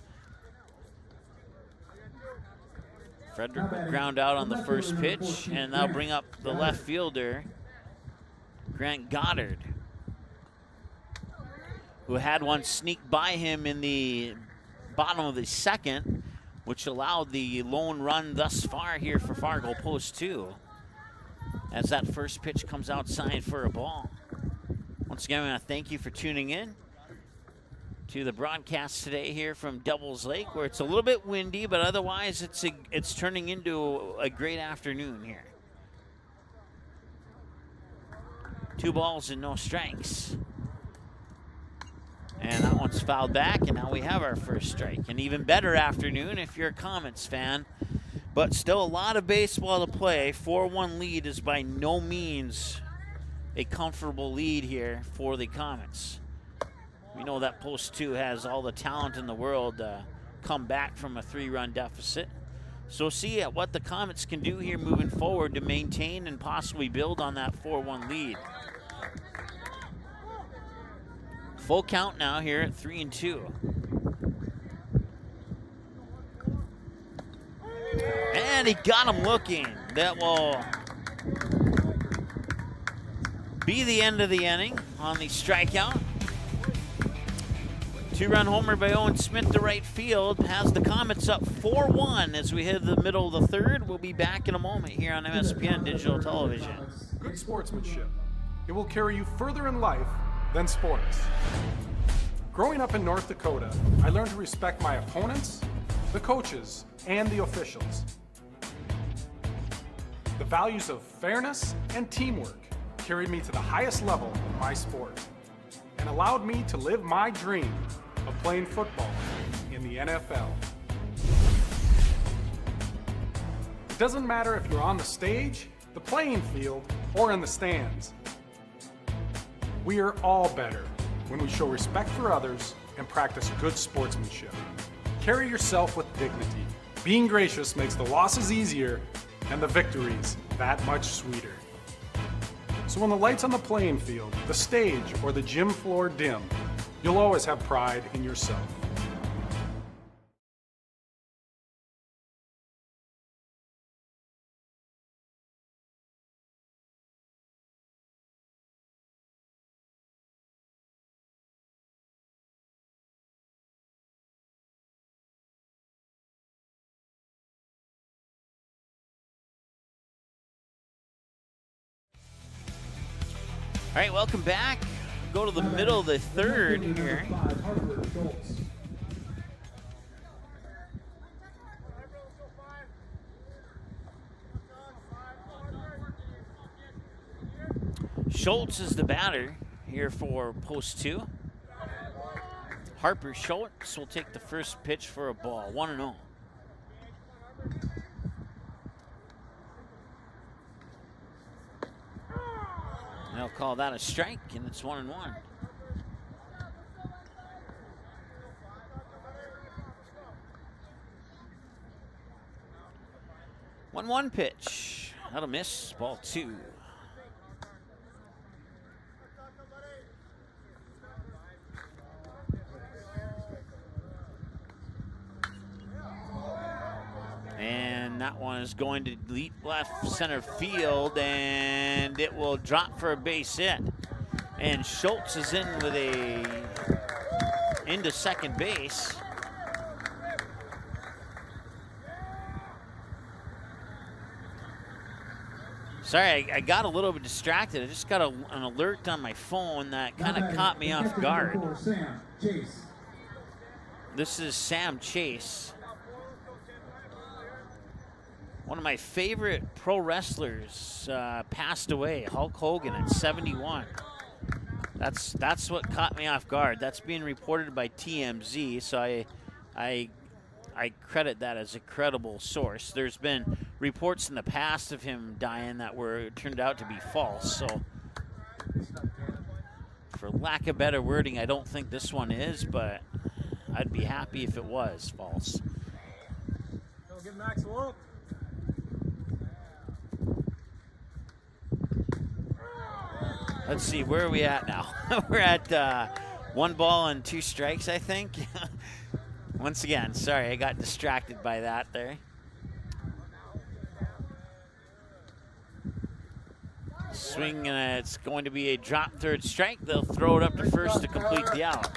Frederick will ground out on the first pitch, and that'll bring up the left fielder, Grant Goddard, who had one sneak by him in the bottom of the 2nd, which allowed the lone run thus far here for Fargo Post 2, as that first pitch comes outside for a ball. Once again, I want to thank you for tuning in to the broadcast today here from Devils Lake, where it's a little bit windy, but otherwise it's turning into a great afternoon here. 2 balls and no strikes. And that one's fouled back, and now we have our first strike. An even better afternoon if you're a Comets fan, but still a lot of baseball to play. 4-1 lead is by no means a comfortable lead here for the Comets. We know that post 2 has all the talent in the world to come back from a 3-run deficit. So see what the Comets can do here moving forward to maintain and possibly build on that 4-1 lead. Full count now here at 3-2. And he got him looking. That will be the end of the inning on the strikeout. 2-run homer by Owen Smith to right field has the Comets up 4-1 as we hit the middle of the third. We'll be back in a moment here on MSPN Digital Television. Good sportsmanship. It will carry you further in life than sports. Growing up in North Dakota, I learned to respect my opponents, the coaches, and the officials. The values of fairness and teamwork carried me to the highest level in my sport and allowed me to live my dream of playing football in the NFL. It doesn't matter if you're on the stage, the playing field, or in the stands. We are all better when we show respect for others and practice good sportsmanship. Carry yourself with dignity. Being gracious makes the losses easier and the victories that much sweeter. So when the lights on the playing field, the stage, or the gym floor dim, you'll always have pride in yourself. All right, welcome back. Go to the middle of the third here. Schultz is the batter here for post 2. Harper Schultz will take the first pitch for a ball, 1-0. They'll call that a strike, and it's 1-1. 1-1 pitch. That'll miss. Ball 2. And that one is going to leap left center field, and it will drop for a base hit. And Schultz is in with into second base. Sorry, I got a little bit distracted. I just got an alert on my phone that kind of caught me off guard. This is Sam Chase. One of my favorite pro wrestlers passed away, Hulk Hogan at 71. That's what caught me off guard. That's being reported by TMZ, so I credit that as a credible source. There's been reports in the past of him dying that turned out to be false. So, for lack of better wording, I don't think this one is, but I'd be happy if it was false. Go get Max a look. Let's see, where are we at now? We're at 1 ball and 2 strikes, I think. Once again, sorry, I got distracted by that there. Swing, and it's going to be a drop third strike. They'll throw it up to first to complete the out.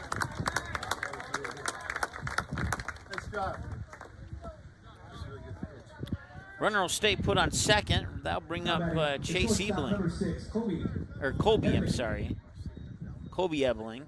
Nice job. Runner will stay put on second. That'll bring up Chase Ebeling. Or Colby, I'm sorry. Kobe Ebeling.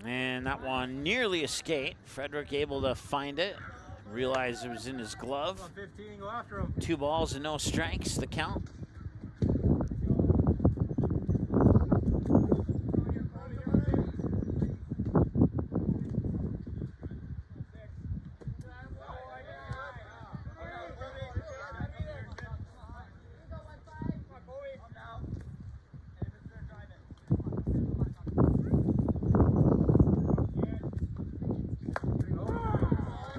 And that one nearly escaped. Frederick able to find it. Realized it was in his glove. 15, go after him. 2 balls and no strikes, the count.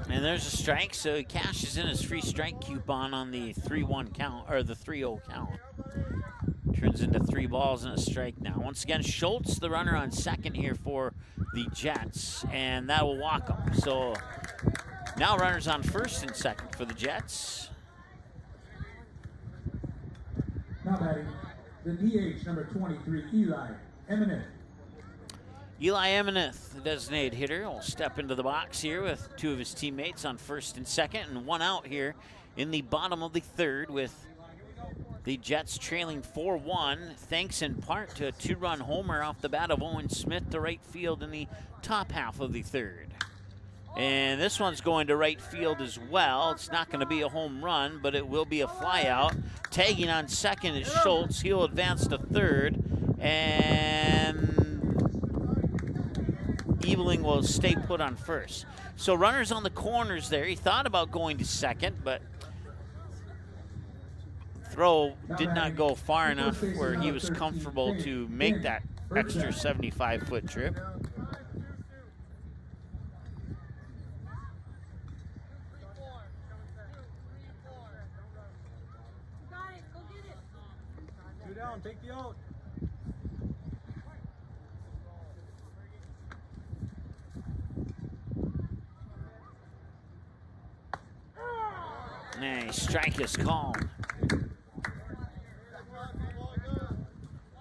And there's a strike, so he cashes in his free strike coupon on the 3-1 count, or the 3-0 count. Turns into 3 balls and a strike now. Once again, Schultz, the runner on second here for the Jets, and that will walk him. So now runners on first and second for the Jets. Now batting, the DH number 23, Eli Eminent. Eli Emineth, the designated hitter, will step into the box here with 2 of his teammates on first and second, and 1 out here in the bottom of the 3rd, with the Jets trailing 4-1, thanks in part to a 2-run homer off the bat of Owen Smith to right field in the top half of the 3rd. And this one's going to right field as well. It's not going to be a home run, but it will be a fly out. Tagging on second is Schultz. He'll advance to 3rd, and Ebeling will stay put on first. So runners on the corners there. He thought about going to second, but throw did not go far enough where he was comfortable to make that extra 75-foot trip. Two down, take the out. Nice, strike is called.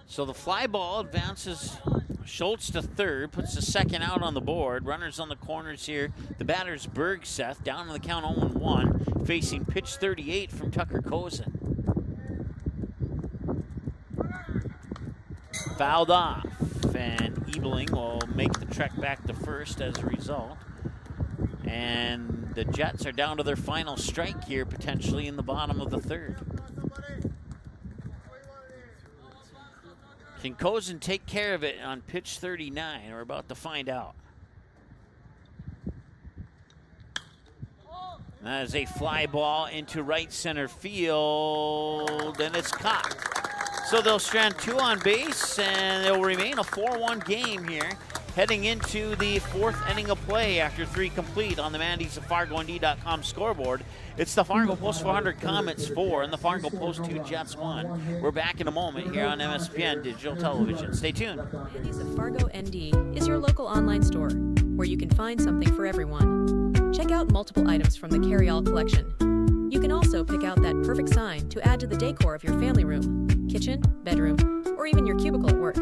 So the fly ball advances Schultz to 3rd, puts the second out on the board. Runners on the corners here. The batter's Bergseth, down on the count 0-1, facing pitch 38 from Tucker Kozin. Fouled off, and Ebeling will make the trek back to first as a result. And the Jets are down to their final strike here, potentially in the bottom of the 3rd. Can Kozin take care of it on pitch 39? We're about to find out. That is a fly ball into right center field, and it's caught. So they'll strand 2 on base, and it will remain a 4-1 game here, heading into the 4th inning of play after 3 complete on the Mandy's of FargoND.com scoreboard. It's the Fargo Post 400 Comets 4 and the Fargo Post 2 Jets 1. We're back in a moment here on MSPN Digital Television. Stay tuned. Mandy's of Fargo ND is your local online store where you can find something for everyone. Check out multiple items from the carry-all collection. You can also pick out that perfect sign to add to the decor of your family room, kitchen, bedroom, or even your cubicle at work.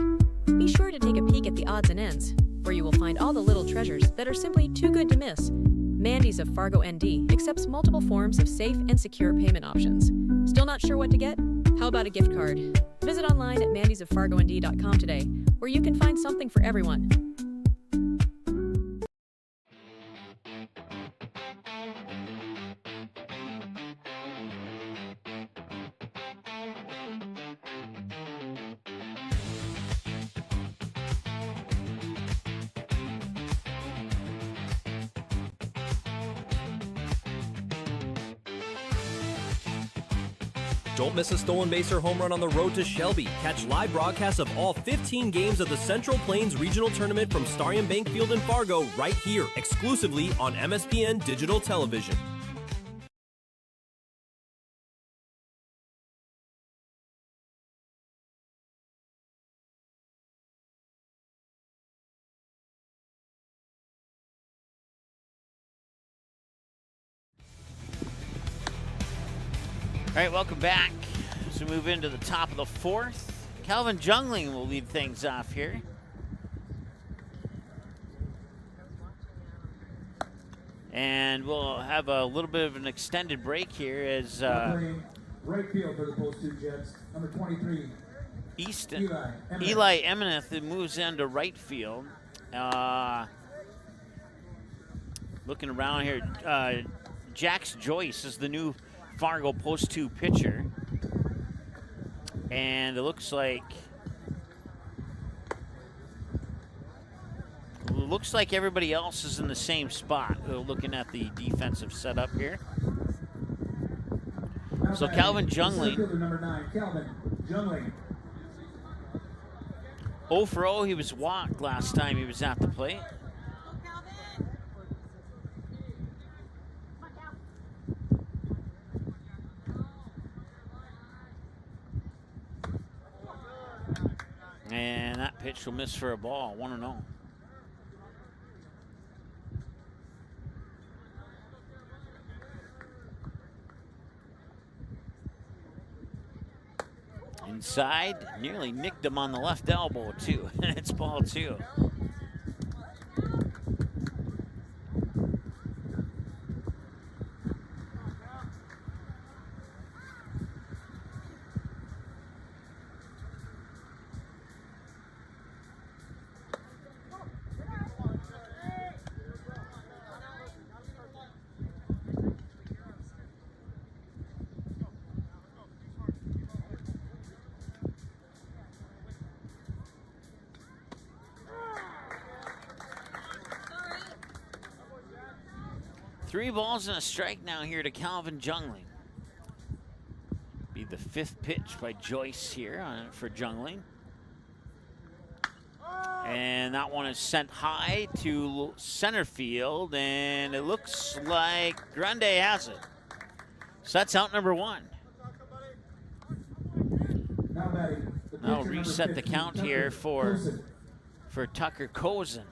Be sure to take a peek at the odds and ends, where you will find all the little treasures that are simply too good to miss. Mandy's of Fargo ND accepts multiple forms of safe and secure payment options. Still not sure what to get? How about a gift card? Visit online at mandysoffargond.com today, where you can find something for everyone. Don't miss a stolen base or home run on the road to Shelby. Catch live broadcasts of all 15 games of the Central Plains Regional Tournament from Starion Bank Field in Fargo right here, exclusively on MSPN Digital Television. All right, welcome back. As we move into the top of the fourth, Calvin Jungling will lead things off here. And we'll have a little bit of an extended break here as right field for the post 2 Jets, number 23. Eli Emineth moves into right field. Looking around here, Jax Joyce is the new Fargo post 2 pitcher. And it looks like everybody else is in the same spot. Looking at the defensive setup here. So Calvin Jungling. Number 9, Calvin Jungling. 0 for 0, he was walked last time he was at the plate. And that pitch will miss for a ball, 1-0. Inside, nearly nicked him on the left elbow too. It's ball 2. Three balls and a strike now here to Calvin Jungling. Be the 5th pitch by Joyce here for Jungling. And that one is sent high to center field, and it looks like Grande has it. So that's out number 1. Now we'll reset the count here for Tucker Cozen.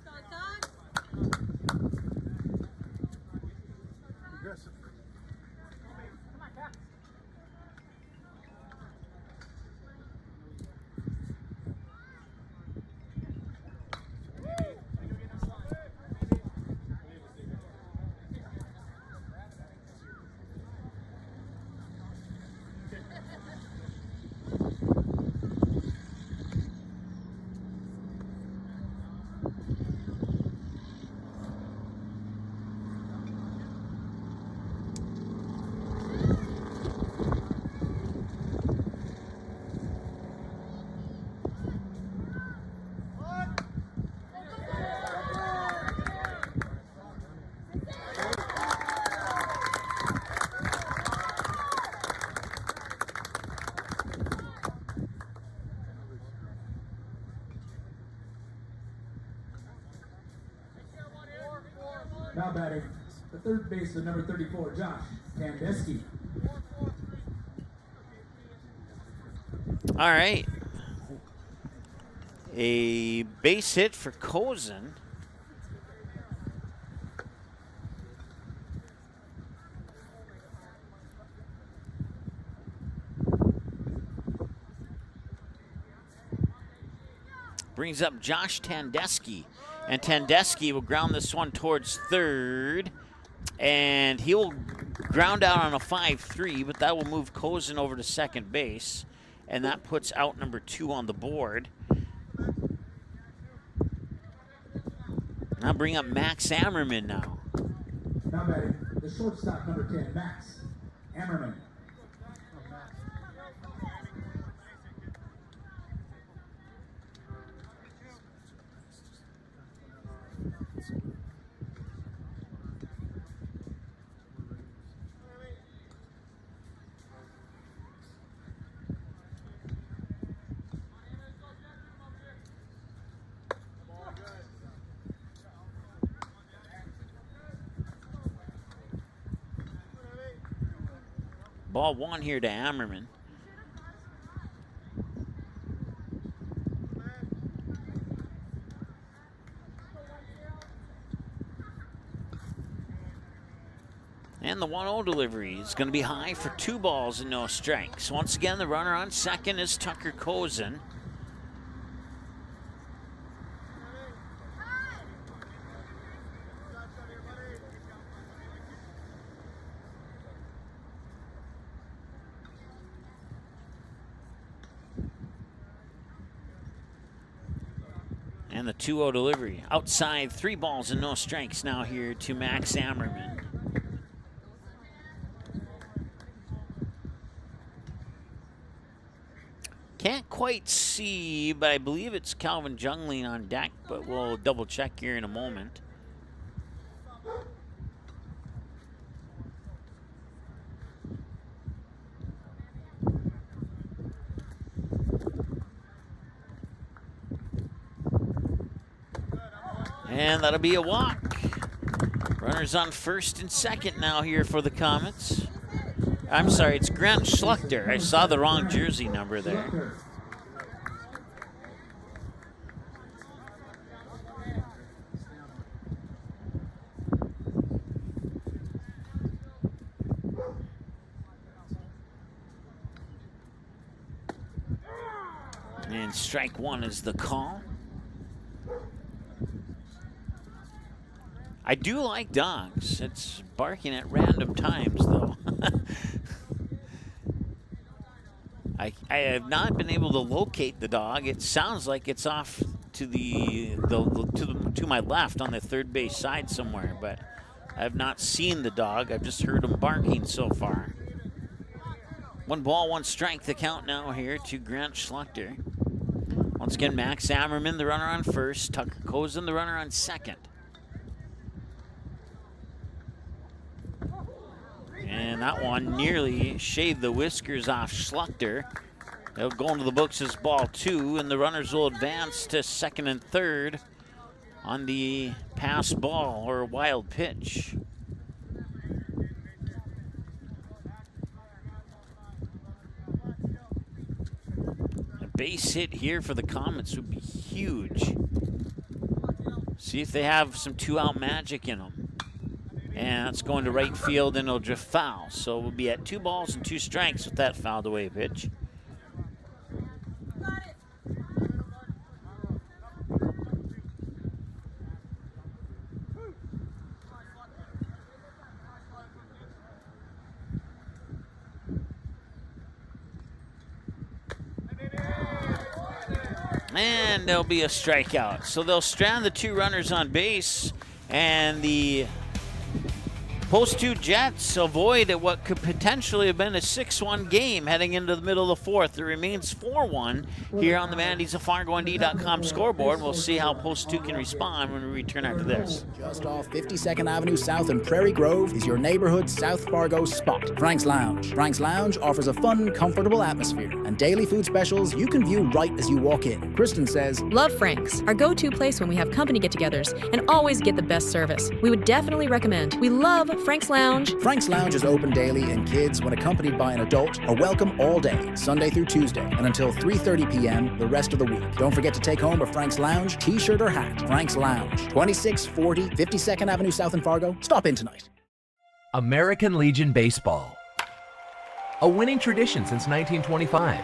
Now batting, the third baseman, number 34, Josh Tandeski. All right. A base hit for Cozen. Brings up Josh Tandeski. And Tandeski will ground this one towards third. And he will ground out on a 5-3, but that will move Cozen over to second base. And that puts out number 2 on the board. Now bring up Max Ammerman now. Now batting, the shortstop, number 10, Max Ammerman. Ball 1 here to Ammerman. And the 1-0 delivery is going to be high for 2 balls and no strikes. Once again, the runner on second is Tucker Cozen. And the 2-0 delivery. Outside, 3 balls and no strikes now here to Max Ammerman. Can't quite see, but I believe it's Calvin Jungling on deck, but we'll double check here in a moment. And that'll be a walk. Runners on first and second now here for the Comets. I'm sorry, it's Grant Schluchter. I saw the wrong jersey number there. And strike 1 is the call. I do like dogs. It's barking at random times, though. I have not been able to locate the dog. It sounds like it's off to to my left on the third base side somewhere, but I have not seen the dog. I've just heard him barking so far. 1 ball, 1 strike. The count now here to Grant Schluchter. Once again, Max Ammerman, the runner on first. Tucker Cozen, the runner on second. And that one nearly shaved the whiskers off Schluchter. They'll go into the books as ball 2, and the runners will advance to second and third on the pass ball or wild pitch. A base hit here for the Comets would be huge. See if they have some 2-out magic in them. And that's going to right field, and it'll drift foul. So we'll be at 2 balls and 2 strikes with that fouled away pitch. And there'll be a strikeout. So they'll strand the 2 runners on base, and the Post 2 Jets avoid what could potentially have been a 6-1 game heading into the middle of the 4th. It remains 4-1 here on the Mandy's of FargoND.com scoreboard. We'll see how Post 2 can respond when we return after this. Just off 52nd Avenue South in Prairie Grove is your neighborhood South Fargo spot, Frank's Lounge. Frank's Lounge offers a fun, comfortable atmosphere and daily food specials you can view right as you walk in. Kristen says, Love Frank's, our go-to place when we have company get-togethers, and always get the best service. We would definitely recommend. We love Frank's Lounge. Frank's Lounge is open daily, and kids, when accompanied by an adult, are welcome all day, Sunday through Tuesday, and until 3:30 p.m. the rest of the week. Don't forget to take home a Frank's Lounge t-shirt or hat. Frank's Lounge, 2640 52nd Avenue South in Fargo. Stop in tonight. American Legion Baseball. A winning tradition since 1925.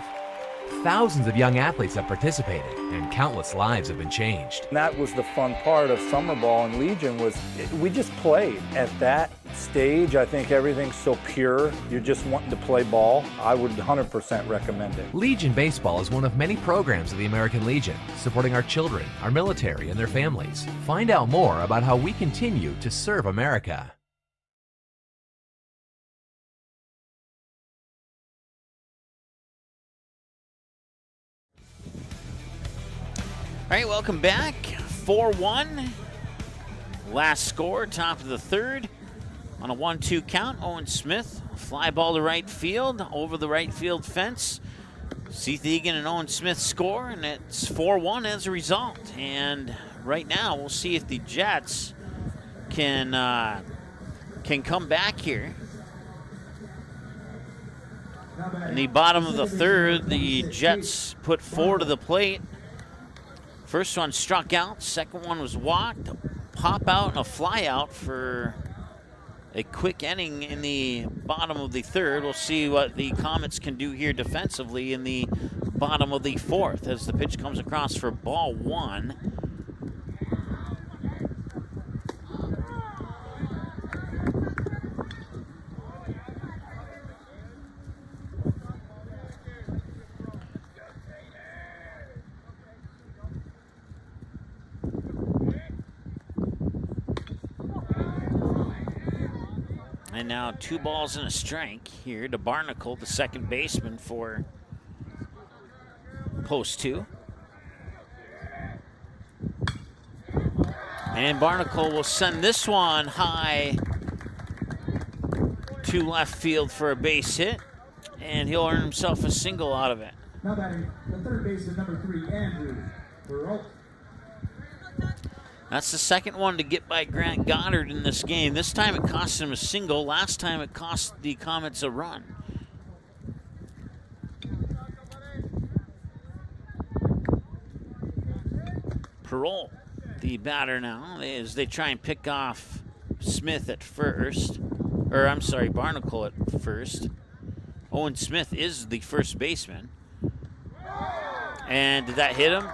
Thousands of young athletes have participated, and countless lives have been changed. And that was the fun part of summer ball and Legion was we just played. At that stage, I think everything's so pure. You're just wanting to play ball. I would 100% recommend it. Legion Baseball is one of many programs of the American Legion, supporting our children, our military, and their families. Find out more about how we continue to serve America. All right, welcome back. 4-1. Last score, top of the 3rd. On a 1-2 count, Owen Smith, fly ball to right field, over the right field fence. Seth Egan and Owen Smith score, and it's 4-1 as a result. And right now, we'll see if the Jets can come back here. In the bottom of the 3rd, the Jets put 4 to the plate. First one struck out, second one was walked, pop out and a fly out for a quick inning in the bottom of the third. We'll see what the Comets can do here defensively in the bottom of the fourth as the pitch comes across for ball one. And now 2 balls and a strike here to Barnacle, the second baseman for post 2. And Barnacle will send this one high to left field for a base hit, and he'll earn himself a single out of it. Now batting the third baseman, number 3, Andrew Burrow. That's the second one to get by Grant Goddard in this game. This time it cost him a single. Last time it cost the Comets a run. Perrault, the batter now, as they try and pick off Smith at first. Or, I'm sorry, Barnacle at first. Owen Smith is the first baseman. And did that hit him?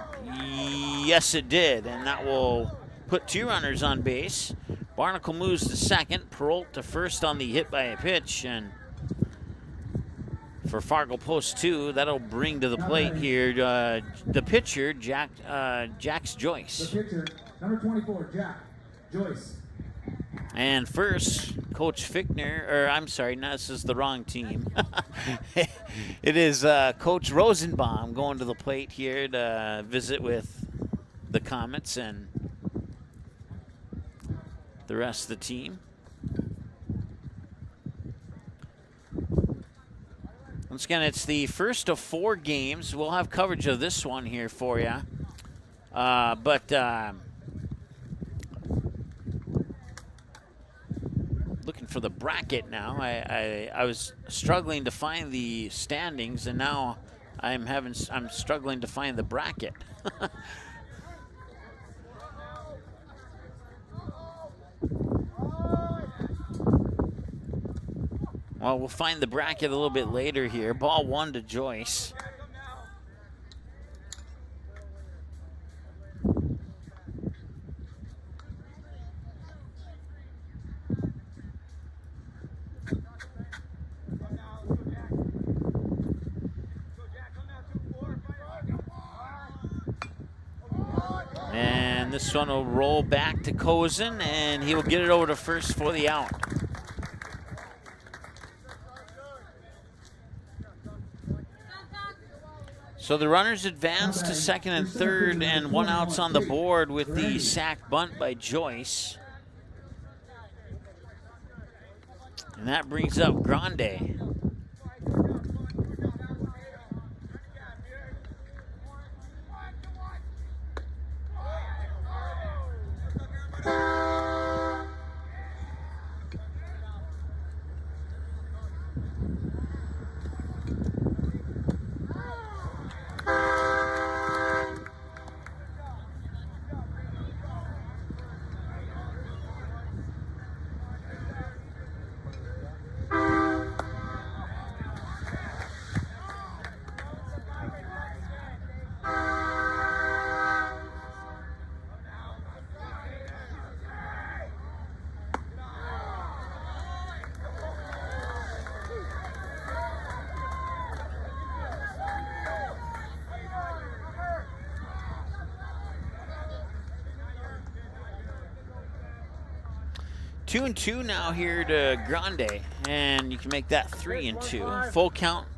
Yes, it did. And that will put 2 runners on base. Barnacle moves to second. Perrault to first on the hit by a pitch. And for Fargo post 2, that'll bring to the plate here the pitcher, Jax Joyce. The pitcher, number 24, Jack Joyce. And first, Coach Fickner, or I'm sorry, no, this is the wrong team. It is Coach Rosenbaum going to the plate here to visit with the Comets and the rest of the team. Once again, it's the first of 4 games. We'll have coverage of this one here for you. Looking for the bracket now. I was struggling to find the standings, and now I'm struggling to find the bracket. Well, we'll find the bracket a little bit later here. Ball 1 to Joyce. And this one will roll back to Cozen, and he will get it over to first for the out. So the runners advance to second and third, and 1 out's on the board with the sack bunt by Joyce. And that brings up Grande. Two and two now here to Grande, and you can make that 3-2. Full count.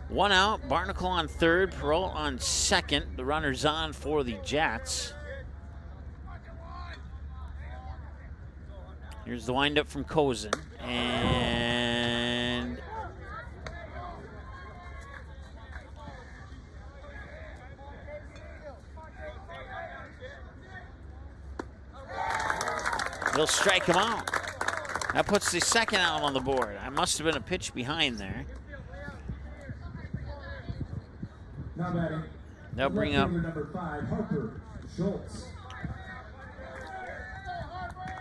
1 out. Barnacle on third. Perrault on second. The runners on for the Jats. Here's the windup from Cozen, and they'll strike him out. That puts the second out on the board. I must have been a pitch behind there. Now batting. They'll bring up number 5, Harper Schultz.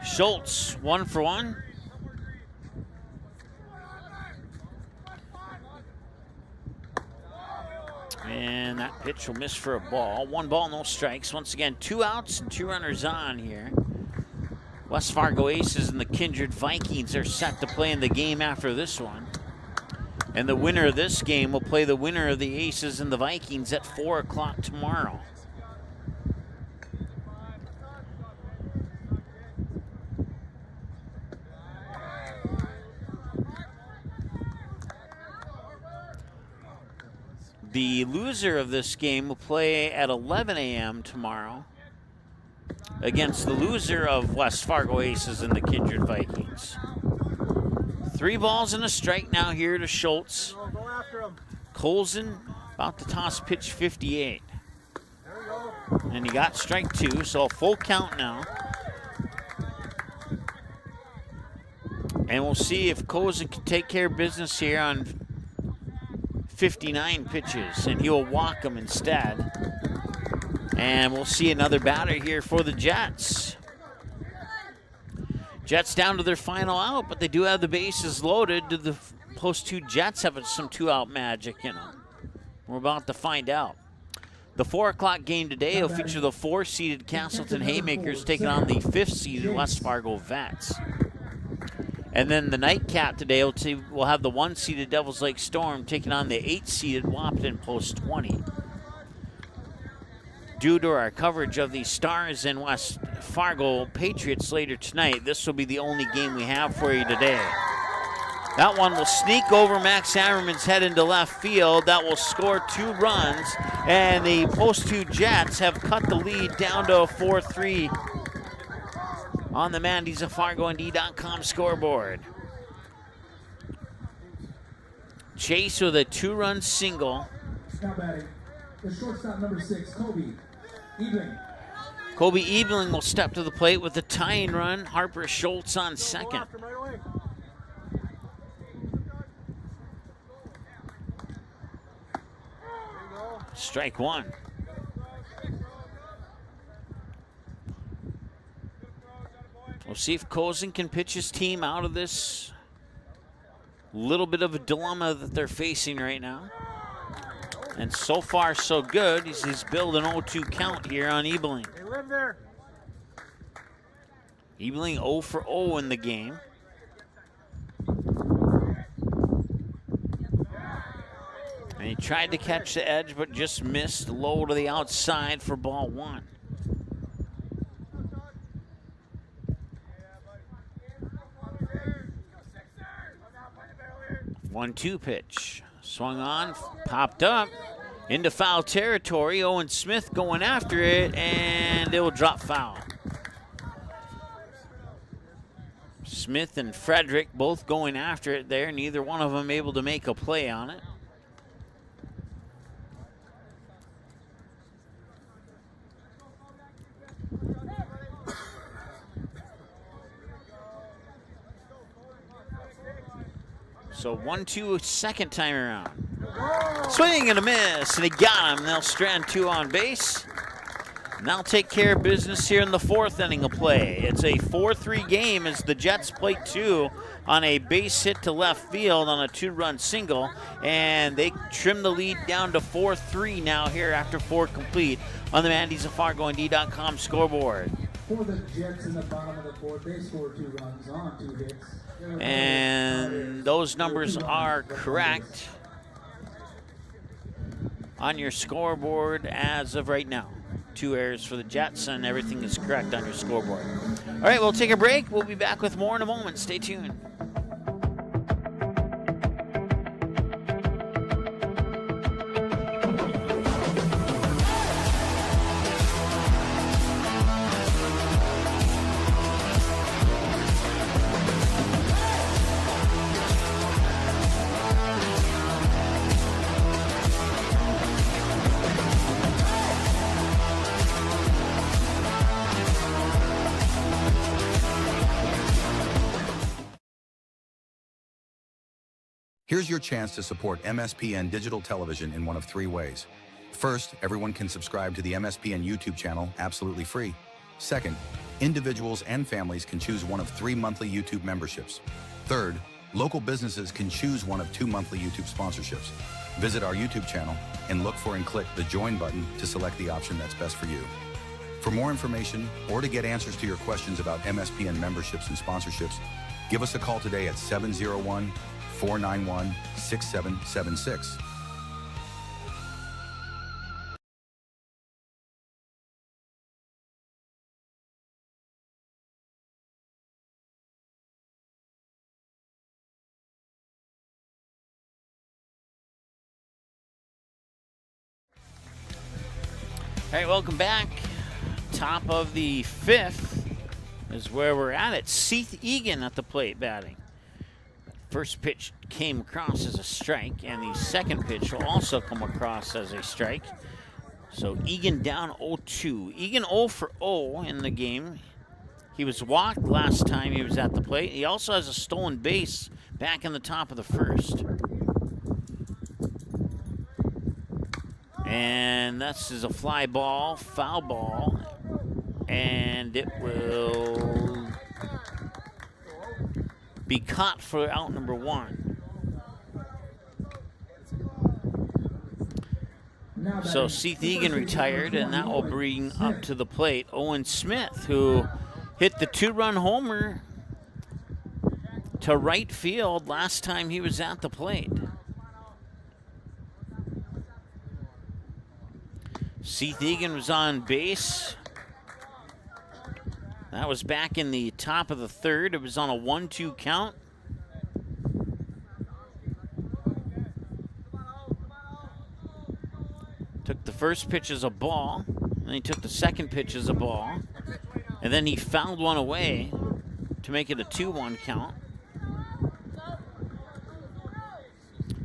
Schultz, 1 for 1. And that pitch will miss for a ball. 1 ball, no strikes. Once again, 2 outs and 2 runners on here. West Fargo Aces and the Kindred Vikings are set to play in the game after this one. And the winner of this game will play the winner of the Aces and the Vikings at 4 o'clock tomorrow. The loser of this game will play at 11 a.m. tomorrow against the loser of West Fargo Aces and the Kindred Vikings. 3 balls and a strike now here to Schultz. Colson about to toss pitch 58. And he got strike 2, so a full count now. And we'll see if Colson can take care of business here on 59 pitches, and he'll walk them instead. And we'll see another batter here for the Jets. Jets down to their final out, but they do have the bases loaded. Do the post 2 Jets have some 2-out magic in them? We're about to find out. The 4 o'clock game today will feature the 4-seeded Castleton Haymakers taking on the 5th-seeded West Fargo Vets. And then the nightcap today will have the 1-seeded Devils Lake Storm taking on the 8-seeded Wahpeton Post 20. Due to our coverage of the Stars and West Fargo Patriots later tonight, this will be the only game we have for you today. That one will sneak over Max Ammerman's head into left field. That will score 2 runs, and the Post 2 Jets have cut the lead down to a 4-3 on the Mandy's of FargoND.com scoreboard. Chase with a 2-run single. Now batting, the shortstop number 6, Kobe Ebling. Kobe Ebling will step to the plate with the tying run. Harper Schultz on second. Strike 1. We'll see if Colson can pitch his team out of this little bit of a dilemma that they're facing right now. And so far, so good. He's building an 0-2 count here on Ebling. They live there. Ebling 0 for 0 in the game. And he tried to catch the edge, but just missed low to the outside for ball 1. 1-2 pitch. Swung on, popped up into foul territory. Owen Smith going after it, and it will drop foul. Smith and Frederick both going after it there. Neither one of them able to make a play on it. So 1-2 second time around. Swing and a miss, and he got him. They'll strand 2 on base. And they'll take care of business here in the 4th inning of play. It's a 4-3 game as the Jets play 2 on a base hit to left field on a 2-run single. And they trim the lead down to 4-3 now here after 4 complete on the Mandy's of FargoND.com scoreboard. For the Jets in the bottom of the 4th, they scored 2 runs on 2 hits. And those numbers are correct on your scoreboard as of right now. 2 errors for the Jets, and everything is correct on your scoreboard. All right, we'll take a break. We'll be back with more in a moment. Stay tuned. Here's your chance to support MSPN Digital Television in one of 3 ways. First, everyone can subscribe to the MSPN YouTube channel absolutely free. Second, individuals and families can choose one of 3 monthly YouTube memberships. Third, local businesses can choose one of 2 monthly YouTube sponsorships. Visit our YouTube channel and look for and click the join button to select the option that's best for you. For more information or to get answers to your questions about MSPN memberships and sponsorships, give us a call today at 701-491-6776. All right, welcome back. Top of the fifth is where we're at. It's Seth Egan at the plate batting. First pitch came across as a strike, and the second pitch will also come across as a strike. So Egan down 0-2. Egan 0 for 0 in the game. He was walked last time he was at the plate. He also has a stolen base back in the top of the first. And this is a fly ball, foul ball, and it will be caught for out number 1. So Seth Egan retired, and that will bring up to the plate Owen Smith, who hit the 2-run homer to right field last time he was at the plate. Seth Egan was on base. That was back in the top of the third. It was on a 1-2 count. Took the first pitch as a ball, then he took the second pitch as a ball, and then he fouled one away to make it a 2-1 count.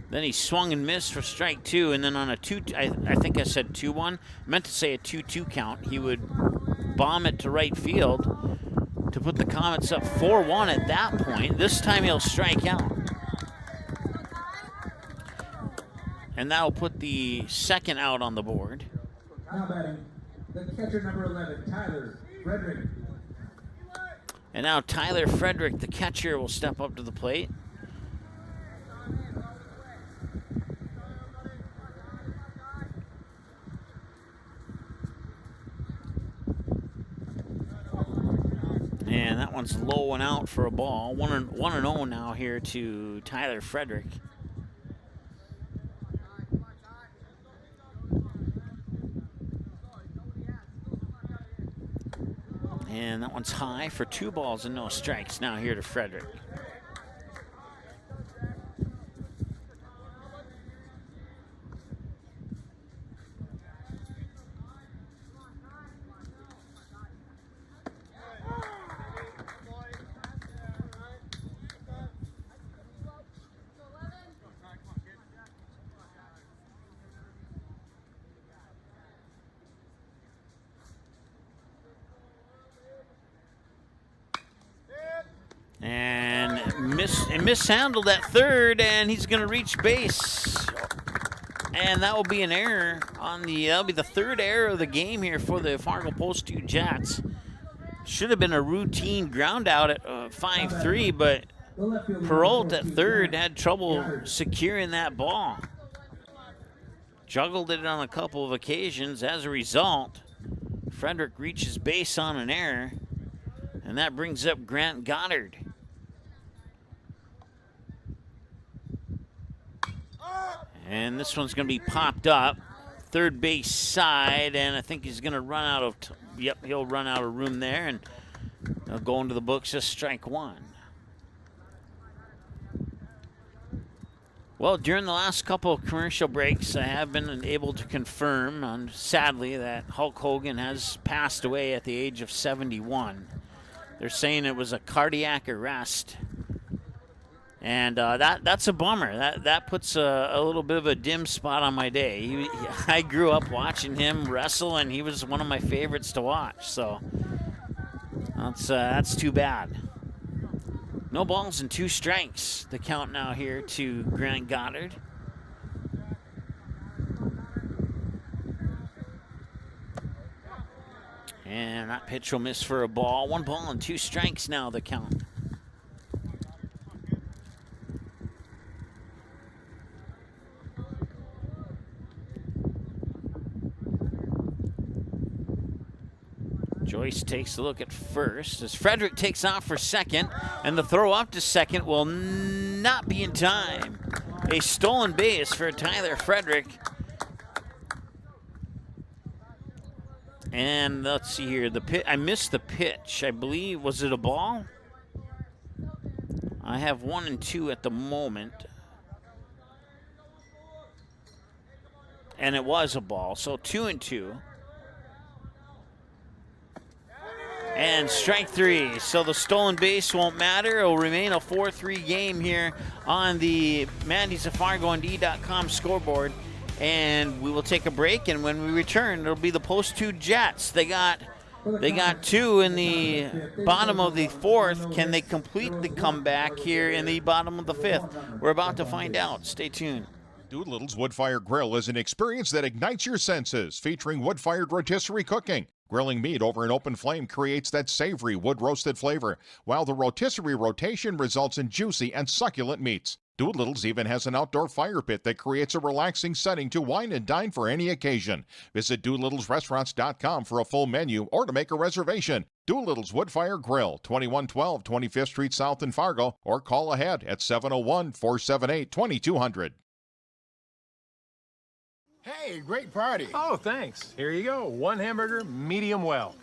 Then he swung and missed for strike 2, and then on a 2, I think I said 2-1. I meant to say a 2-2 count. He would bomb it to right field to put the Comets up 4-1 at that point. This time he'll strike out. And that'll put the second out on the board. Now batting, the catcher number 11, Tyler Frederick. And now Tyler Frederick, the catcher, will step up to the plate. And that one's low and out for a ball. 1-0 now here to Tyler Frederick. And that one's high for 2 balls and no strikes now here to Frederick. And mishandled at third, and he's going to reach base. And that will be an error on that'll be the third error of the game here for the Fargo Post 2 Jets. Should have been a routine ground out at 5-3, but Perrault at third had trouble securing that ball. Juggled it on a couple of occasions. As a result, Frederick reaches base on an error, and that brings up Grant Goddard. And this one's going to be popped up, third base side, and I think he's going to run out of, he'll run out of room there, and they'll go into the books as strike 1. Well, during the last couple of commercial breaks, I have been able to confirm, sadly, that Hulk Hogan has passed away at the age of 71. They're saying it was a cardiac arrest. And that's a bummer. That puts a little bit of a dim spot on my day. I grew up watching him wrestle, and he was one of my favorites to watch. So that's too bad. No balls and 2 strikes. The count now here to Grant Goddard. And that pitch will miss for a ball. 1 ball and 2 strikes now, the count. Joyce takes a look at first as Frederick takes off for second, and the throw up to second will not be in time. A stolen base for Tyler Frederick. And let's see here, I missed the pitch. I believe, was it a ball? I have 1 and 2 at the moment. And it was a ball, so 2 and 2. And strike 3. So the stolen base won't matter. It will remain a 4-3 game here on the Mandy'sFargoND.com scoreboard. And we will take a break, and when we return, it'll be the post 2 Jets. They got 2 in the bottom of the 4th. Can they complete the comeback here in the bottom of the 5th? We're about to find out. Stay tuned. Doolittle's Wood-Fired Grill is an experience that ignites your senses, featuring wood-fired rotisserie cooking. Grilling meat over an open flame creates that savory wood-roasted flavor, while the rotisserie rotation results in juicy and succulent meats. Doolittle's even has an outdoor fire pit that creates a relaxing setting to wine and dine for any occasion. Visit DoolittlesRestaurants.com for a full menu or to make a reservation. Doolittle's Wood-Fired Grill, 2112 25th Street South in Fargo, or call ahead at 701-478-2200. Hey, great party. Oh, thanks. Here you go. 1 hamburger, medium well.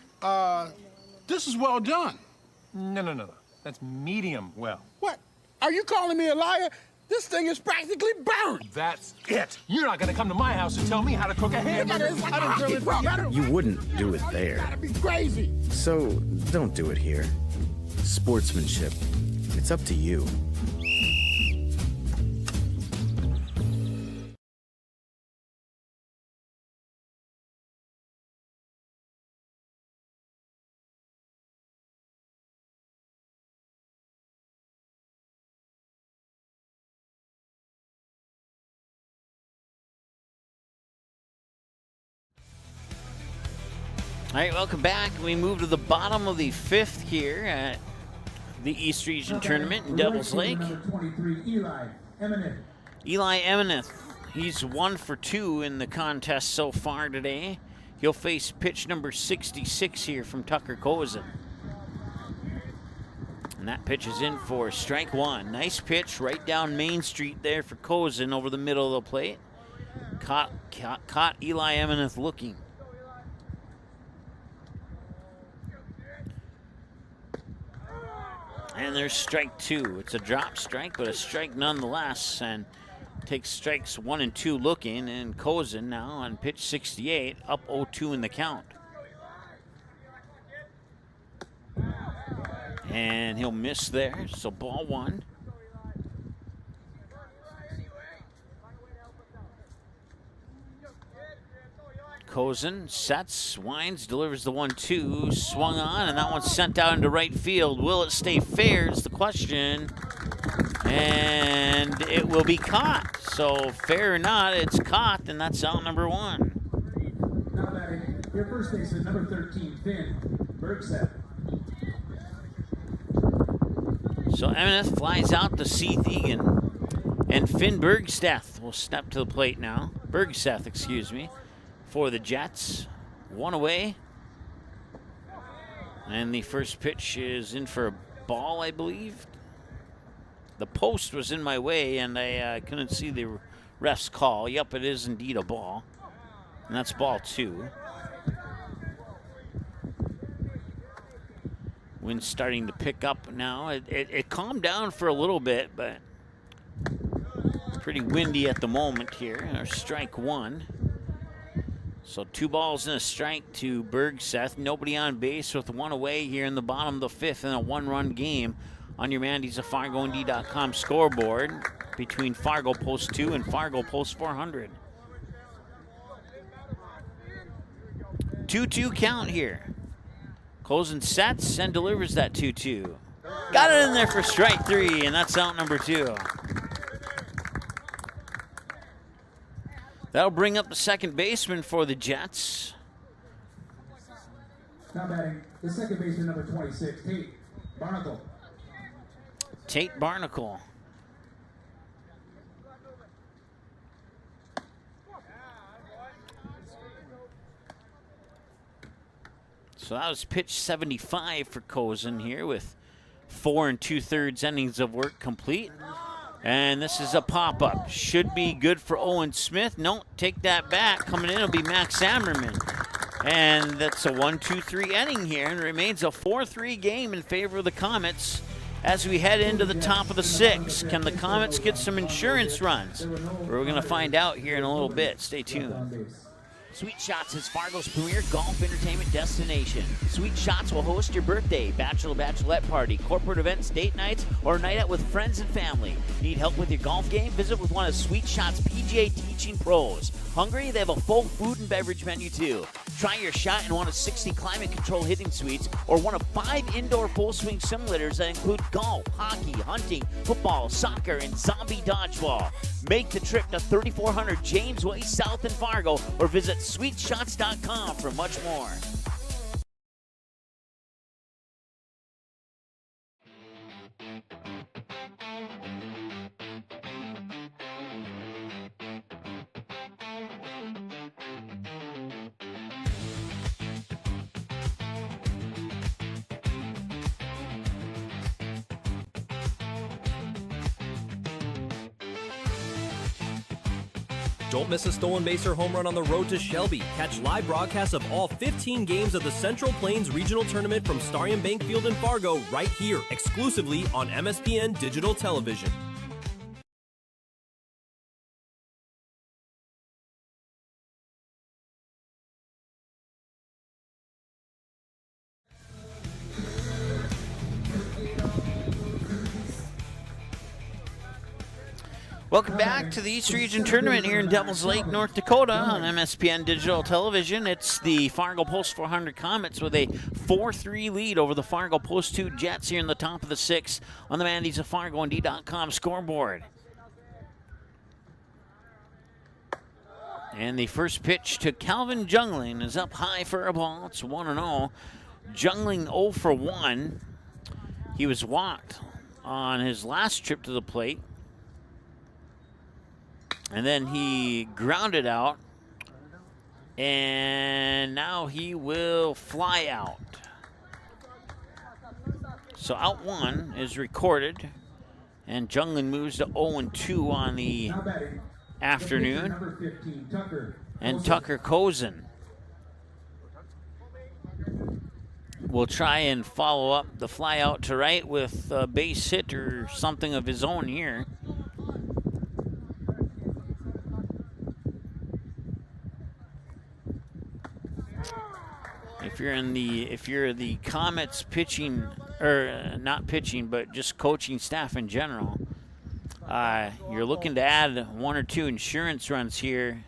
This is well done. No. That's medium well. What? Are you calling me a liar? This thing is practically burned. That's it. You're not going to come to my house and tell me how to cook a hamburger. I don't grill it. You wouldn't do it there. That'd be crazy. So don't do it here. Sportsmanship. It's up to you. All right, welcome back. We move to the bottom of the 5th here at the East Region Tournament in Devils Lake. Eli Emineth, he's 1 for 2 in the contest so far today. He'll face pitch number 66 here from Tucker Kozin. And that pitch is in for strike 1. Nice pitch right down Main Street there for Kozin over the middle of the plate. Caught Eli Emineth looking. And there's strike 2. It's a drop strike, but a strike nonetheless. And takes strikes 1 and 2 looking. And Kozin now on pitch 68, up 0-2 in the count. And he'll miss there, so ball 1. Kozin sets, winds, delivers the 1-2, swung on, and that one's sent out into right field. Will it stay fair is the question, and it will be caught. So fair or not, it's caught, and that's out number 1. Now batting, your first baseman, number 13, Finn Bergstedt. So Emineth flies out to Seth Egan, and Finn Bergstedt will step to the plate now. Bergstedt, excuse me. For the Jets, 1 away. And the first pitch is in for a ball, I believe. The post was in my way, and I couldn't see the ref's call. Yep, it is indeed a ball. And that's ball 2. Wind's starting to pick up now. It calmed down for a little bit, but pretty windy at the moment here. Or strike 1. So 2 balls and a strike to Bergstedt. Nobody on base with 1 away here in the bottom of the 5th in a 1-run game on your Mandy'sFargoND.com scoreboard between Fargo Post 2 and Fargo Post 400. 2-2 count here. Kozin sets and delivers that 2-2. Got it in there for strike 3, and that's out number 2. That'll bring up the second baseman for the Jets. Now batting, the second baseman, number 26, Tate Barnacle. Tate Barnacle. So that was pitch 75 for Kozin here with 4 2/3 innings of work complete. And this is a pop-up. Should be good for Owen Smith. No, take that back. Coming in will be Max Ammerman. And that's a 1-2-3 inning here, and it remains a 4-3 game in favor of the Comets as we head into the top of the 6th. Can the Comets get some insurance runs? We're going to find out here in a little bit. Stay tuned. Sweet Shots is Fargo's premier golf entertainment destination. Sweet Shots will host your birthday, bachelorette party, corporate events, date nights, or a night out with friends and family. Need help with your golf game? Visit with one of Sweet Shots' PGA teaching pros. Hungry? They have a full food and beverage menu too. Try your shot in one of 60 climate control hitting suites or one of 5 indoor full swing simulators that include golf, hockey, hunting, football, soccer, and zombie dodgeball. Make the trip to 3400 James Way South in Fargo or visit sweetshots.com for much more. Don't miss a stolen base or home run on the road to Shelby. Catch live broadcasts of all 15 games of the Central Plains Regional Tournament from Starion Bank Field in Fargo right here, exclusively on MSPN Digital Television. Welcome back to the East Region Tournament here in Devils Lake, North Dakota on MSPN Digital Television. It's the Fargo Post 400 Comets with a 4-3 lead over the Fargo Post 2 Jets here in the top of the 6th on the Mandy's of FargoND.com scoreboard. And the first pitch to Calvin Jungling is up high for a ball. It's 1-0. Jungling 0 for 1. He was walked on his last trip to the plate. And then he grounded out, and now he will fly out. So out 1 is recorded, and Jungling moves to 0-2 on the afternoon. And Tucker Kozin will try and follow up the fly out to right with a base hit or something of his own here. If you're the Comets pitching, or not pitching, but just coaching staff in general, you're looking to add 1 or 2 insurance runs here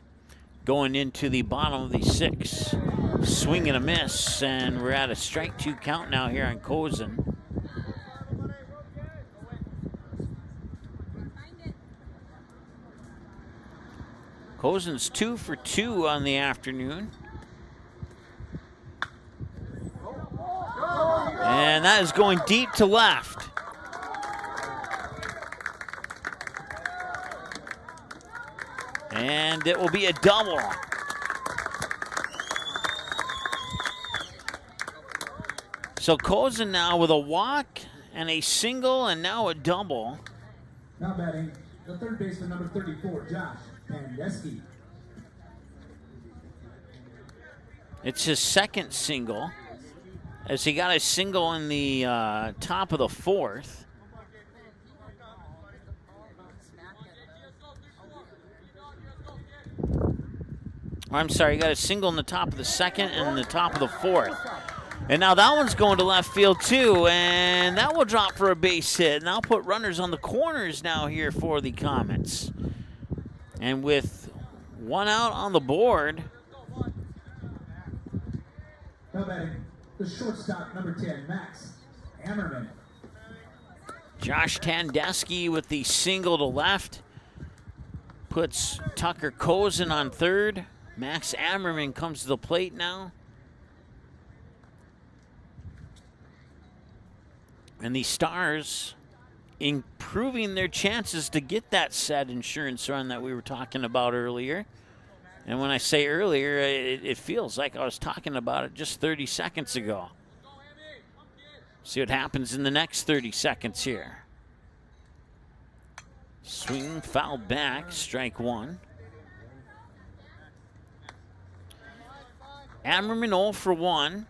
going into the bottom of the 6th. Swing and a miss, and we're at a strike 2 count now here on Kozin. Kozin's 2 for 2 on the afternoon. And that is going deep to left. And it will be a double. So Kozin now with a walk and a single and now a double. Now batting, the third baseman, number 34, Josh Pandeski. It's his second single, as he got a single in the top of the 4th. I'm sorry, he got a single in the top of the 2nd and the top of the 4th. And now that one's going to left field too, and that will drop for a base hit. And I'll put runners on the corners now here for the Comets. And with 1 out on the board. Now batting, the shortstop, number 10, Max Ammerman. Josh Tandesky with the single to left. Puts Tucker Kozin on third. Max Ammerman comes to the plate now. And the Stars improving their chances to get that sad insurance run that we were talking about earlier. And when I say earlier, it feels like I was talking about it just 30 seconds ago. See what happens in the next 30 seconds here. Swing, foul back, strike one. Ammerman 0 for 1.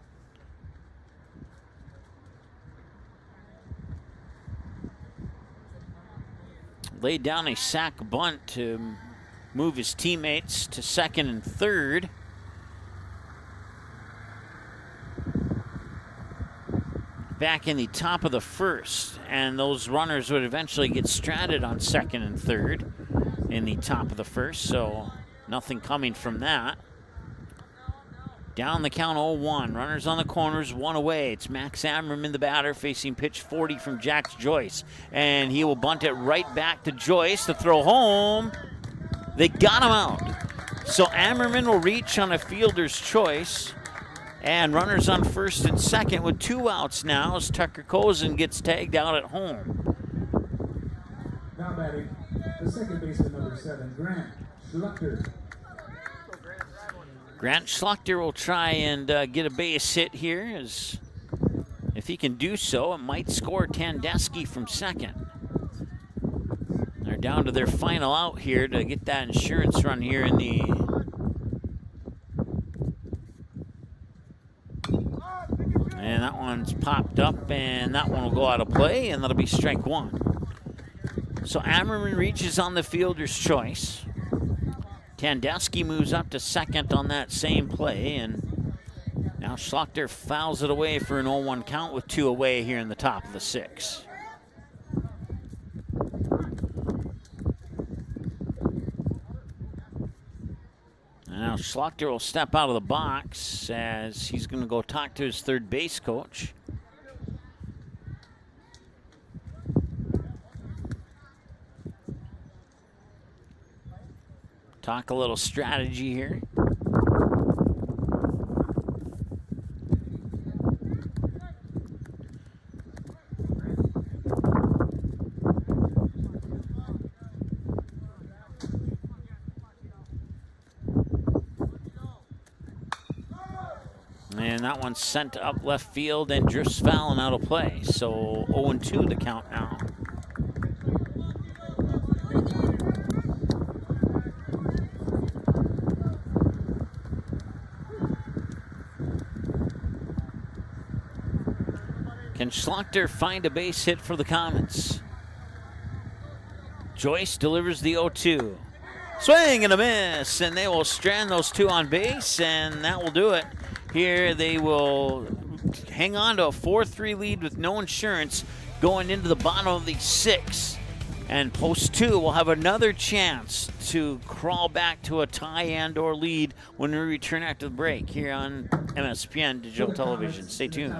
Laid down a sac bunt to move his teammates to second and third. Back in the top of the first, and those runners would eventually get stranded on second and third in the top of the first, so nothing coming from that. Down the count 0-1. Runners on the corners, one away. It's Max Ammerman, the batter, facing pitch 40 from Jax Joyce. And he will bunt it right back to Joyce to throw home. They got him out. So Ammerman will reach on a fielder's choice. And runners on first and second with 2 outs now as Tucker Kozin gets tagged out at home. Now batting, the second baseman, number 7, Grant Schluchter. Grant Schluchter will try and get a base hit here. As if he can do so, it might score Tandeschi from second. They're down to their final out here to get that insurance run here in the... And that one's popped up, and that one will go out of play, and that'll be strike one. So Ammerman reaches on the fielder's choice. Tandeschi moves up to second on that same play, and now Schluchter fouls it away for an 0-1 count with 2 away here in the top of the 6th. And now Schluchter will step out of the box as he's going to go talk to his third base coach. Talk a little strategy here. And that one's sent up left field and drifts foul and out of play. So 0-2 the count now. Can Schluchter find a base hit for the Comets? Joyce delivers the 0-2. Swing and a miss, and they will strand those 2 on base, and that will do it. Here they will hang on to a 4-3 lead with no insurance going into the bottom of the 6th. And post 2 will have another chance to crawl back to a tie and or lead when we return after the break here on MSPN Digital Television. Stay tuned.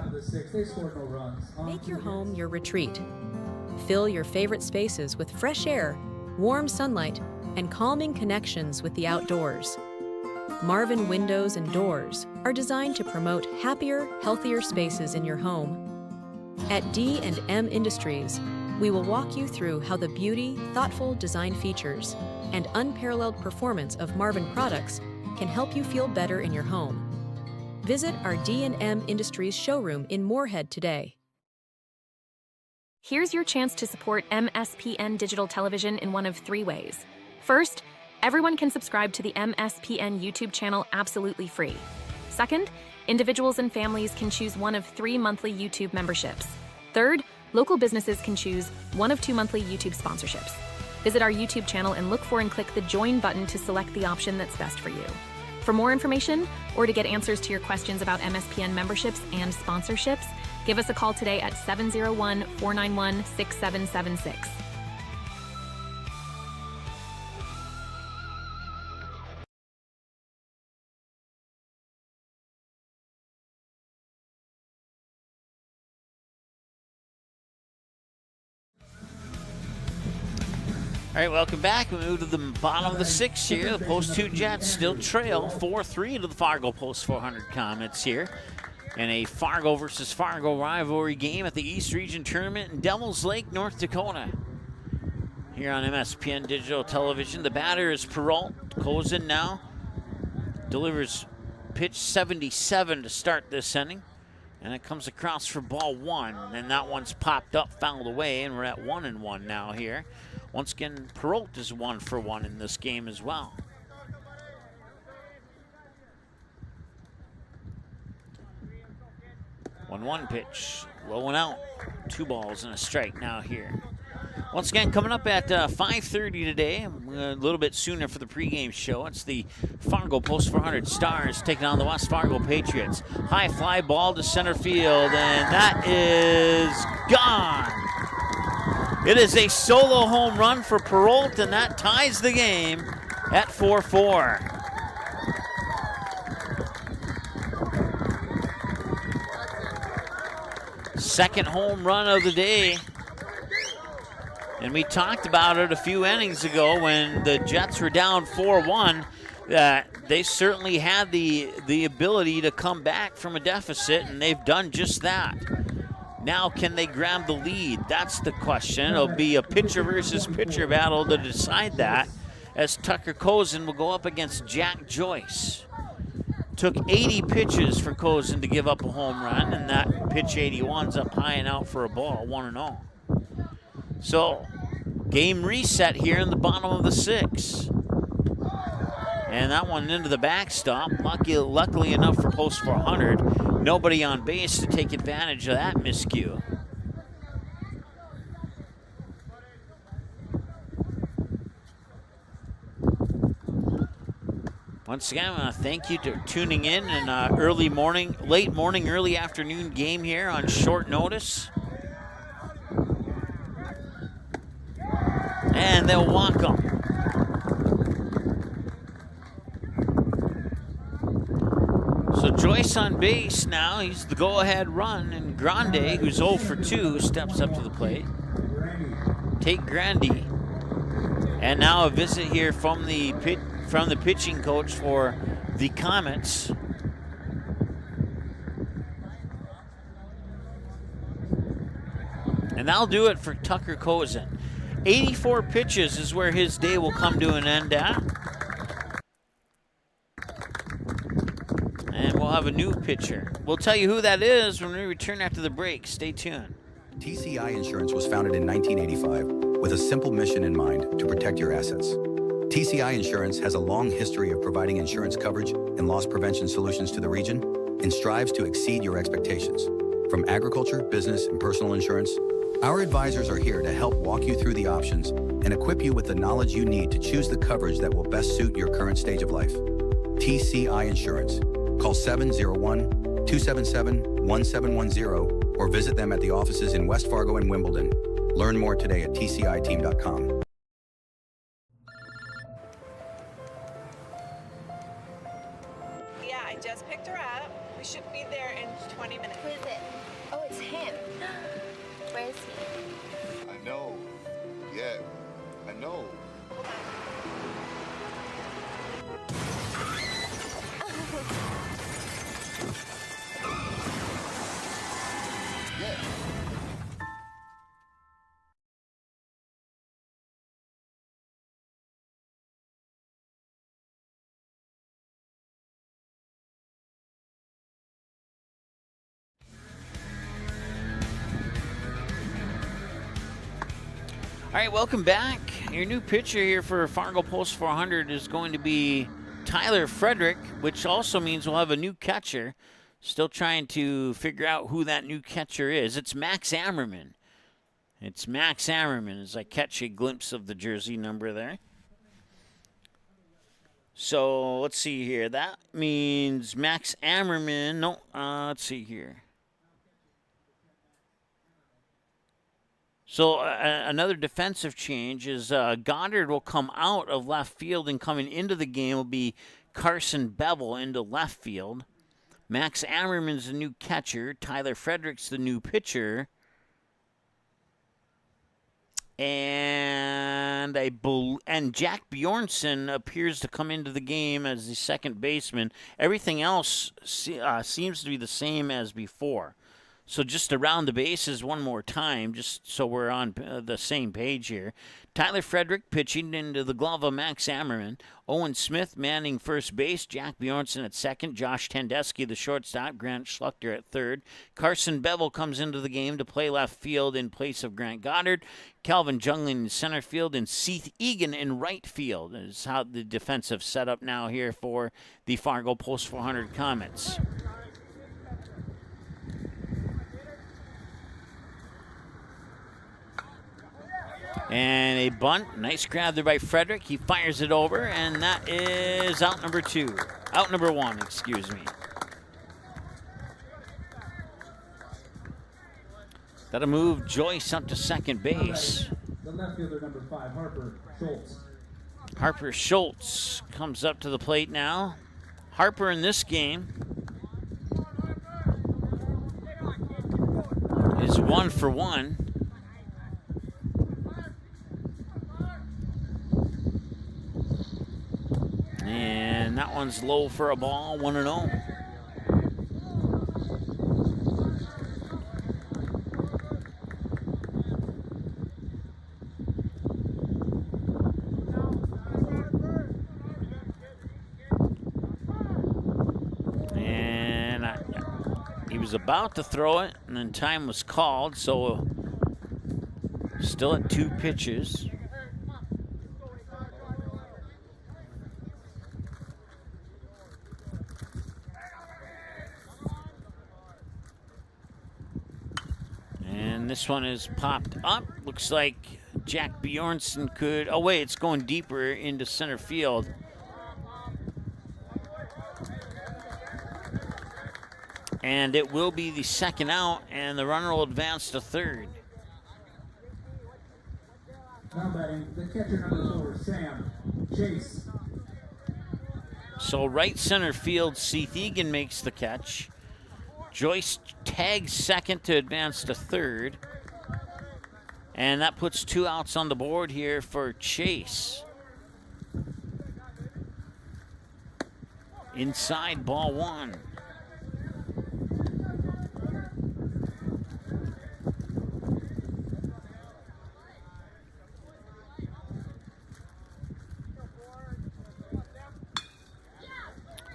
Make your home your retreat. Fill your favorite spaces with fresh air, warm sunlight, and calming connections with the outdoors. Marvin Windows and Doors are designed to promote happier, healthier spaces in your home. At D&M Industries, we will walk you through how the beauty, thoughtful design features, and unparalleled performance of Marvin products can help you feel better in your home. Visit our D&M Industries showroom in Moorhead today. Here's your chance to support MSPN Digital Television in one of 3 ways. First, everyone can subscribe to the MSPN YouTube channel absolutely free. Second, individuals and families can choose one of 3 monthly YouTube memberships. Third, local businesses can choose one of 2 monthly YouTube sponsorships. Visit our YouTube channel and look for and click the Join button to select the option that's best for you. For more information or to get answers to your questions about MSPN memberships and sponsorships, give us a call today at 701-491-6776. All right, welcome back. We move to the bottom of the 6th here. The Post 2 Jets still trail 4-3 to the Fargo Post 400 Comets here in a Fargo versus Fargo rivalry game at the East Region Tournament in Devils Lake, North Dakota. Here on MSPN Digital Television, the batter is Perrault. Kozin now delivers pitch 77 to start this inning. And it comes across for ball 1. And that one's popped up, fouled away, and we're at 1-1 now here. Once again, Perrault is 1 for 1 in this game as well. 1-1 pitch, low and out. 2 balls and a strike now here. Once again, coming up at 5:30 today, a little bit sooner for the pregame show. It's the Fargo Post 400 Stars taking on the West Fargo Patriots. High fly ball to center field, and that is gone. It is a solo home run for Perrault, and that ties the game at 4-4. Second home run of the day. And we talked about it a few innings ago when the Jets were down 4-1, that they certainly had the ability to come back from a deficit, and they've done just that. Now, can they grab the lead? That's the question. It'll be a pitcher versus pitcher battle to decide that, as Tucker Kozin will go up against Jack Joyce. Took 80 pitches for Kozin to give up a home run, and that pitch 81's up high and out for a ball, 1-0. So, game reset here in the bottom of the 6th. And that one into the backstop. Luckily enough for Post 400, nobody on base to take advantage of that miscue. Once again, I want to thank you for tuning in late morning, early afternoon game here on short notice. And they'll walk them. So Joyce on base now. He's the go-ahead run. And Grande, who's 0 for 2, steps up to the plate. Take Grande. And now a visit here from the pitching coach for the Comets. And that'll do it for Tucker Kozin. 84 pitches is where his day will come to an end at. And we'll have a new pitcher. We'll tell you who that is when we return after the break. Stay tuned. TCI Insurance was founded in 1985 with a simple mission in mind: to protect your assets. TCI Insurance has a long history of providing insurance coverage and loss prevention solutions to the region and strives to exceed your expectations. From agriculture, business, and personal insurance, our advisors are here to help walk you through the options and equip you with the knowledge you need to choose the coverage that will best suit your current stage of life. TCI Insurance. Call 701-277-1710 or visit them at the offices in West Fargo and Wimbledon. Learn more today at tciteam.com. Yeah, I just picked her up. We should be there in 20 minutes. Who is it? Oh, it's him. Where is he? I know. Yeah, I know. All right, welcome back. Your new pitcher here for Fargo Post 400 is going to be Tyler Frederick, which also means we'll have a new catcher. Still trying to figure out who that new catcher is. It's Max Ammerman. It's Max Ammerman as I catch a glimpse of the jersey number there. So let's see here. That means Max Ammerman. No, let's see here. So another defensive change is Goddard will come out of left field, and coming into the game will be Carson Bevel into left field. Max Ammerman's the new catcher. Tyler Frederick's the new pitcher. And Jack Bjornsson appears to come into the game as the second baseman. Everything else seems to be the same as before. So just around the bases one more time, just so we're on the same page here. Tyler Frederick pitching into the glove of Max Ammerman. Owen Smith manning first base. Jack Bjornson at second. Josh Tandeschi, the shortstop. Grant Schluchter at third. Carson Bevel comes into the game to play left field in place of Grant Goddard. Calvin Jungling in center field and Seth Egan in right field. Is how the defensive setup now here for the Fargo Post 400 Comets. And a bunt. Nice grab there by Frederick. He fires it over, and that is out number one, excuse me. That'll move Joyce up to second base. The left fielder, number 5, Harper Schultz. Harper Schultz comes up to the plate now. Harper in this game is 1 for 1. And that one's low for a ball, 1-0. And he was about to throw it, and then time was called, so still at 2 pitches. This one is popped up. Looks like Jack Bjornson could... Oh, wait, it's going deeper into center field. And it will be the second out, and the runner will advance to third. Now batting, the catcher number 4, Sam Chase. So right center field, Seth Egan makes the catch. Joyce tags second to advance to third. And that puts 2 outs on the board here for Chase. Inside, ball 1.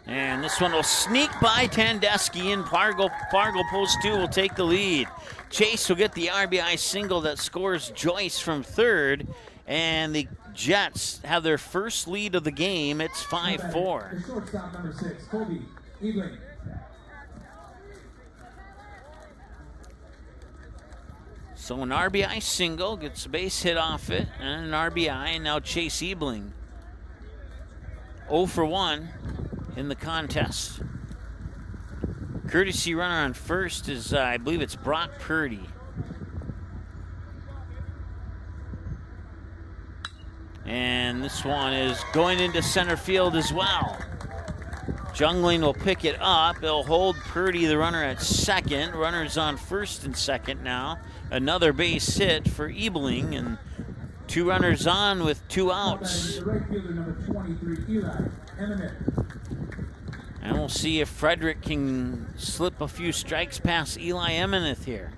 And this one will sneak by Tandeschi, and Fargo Post 2 will take the lead. Chase will get the RBI single that scores Joyce from third, and the Jets have their first lead of the game. It's 5-4. The shortstop number 6, Kobe Ebling. So an RBI single, gets a base hit off it, and an RBI, and now Chase Ebling 0 for 1 in the contest. Courtesy runner on first is, I believe it's Brock Purdy. And this one is going into center field as well. Jungling will pick it up. He'll hold Purdy, the runner, at second. Runner's on first and second now. Another base hit for Ebling, and 2 runners on with 2 outs. The right fielder number 23, Eli Eminent. And we'll see if Frederick can slip a few strikes past Eli Emineth here.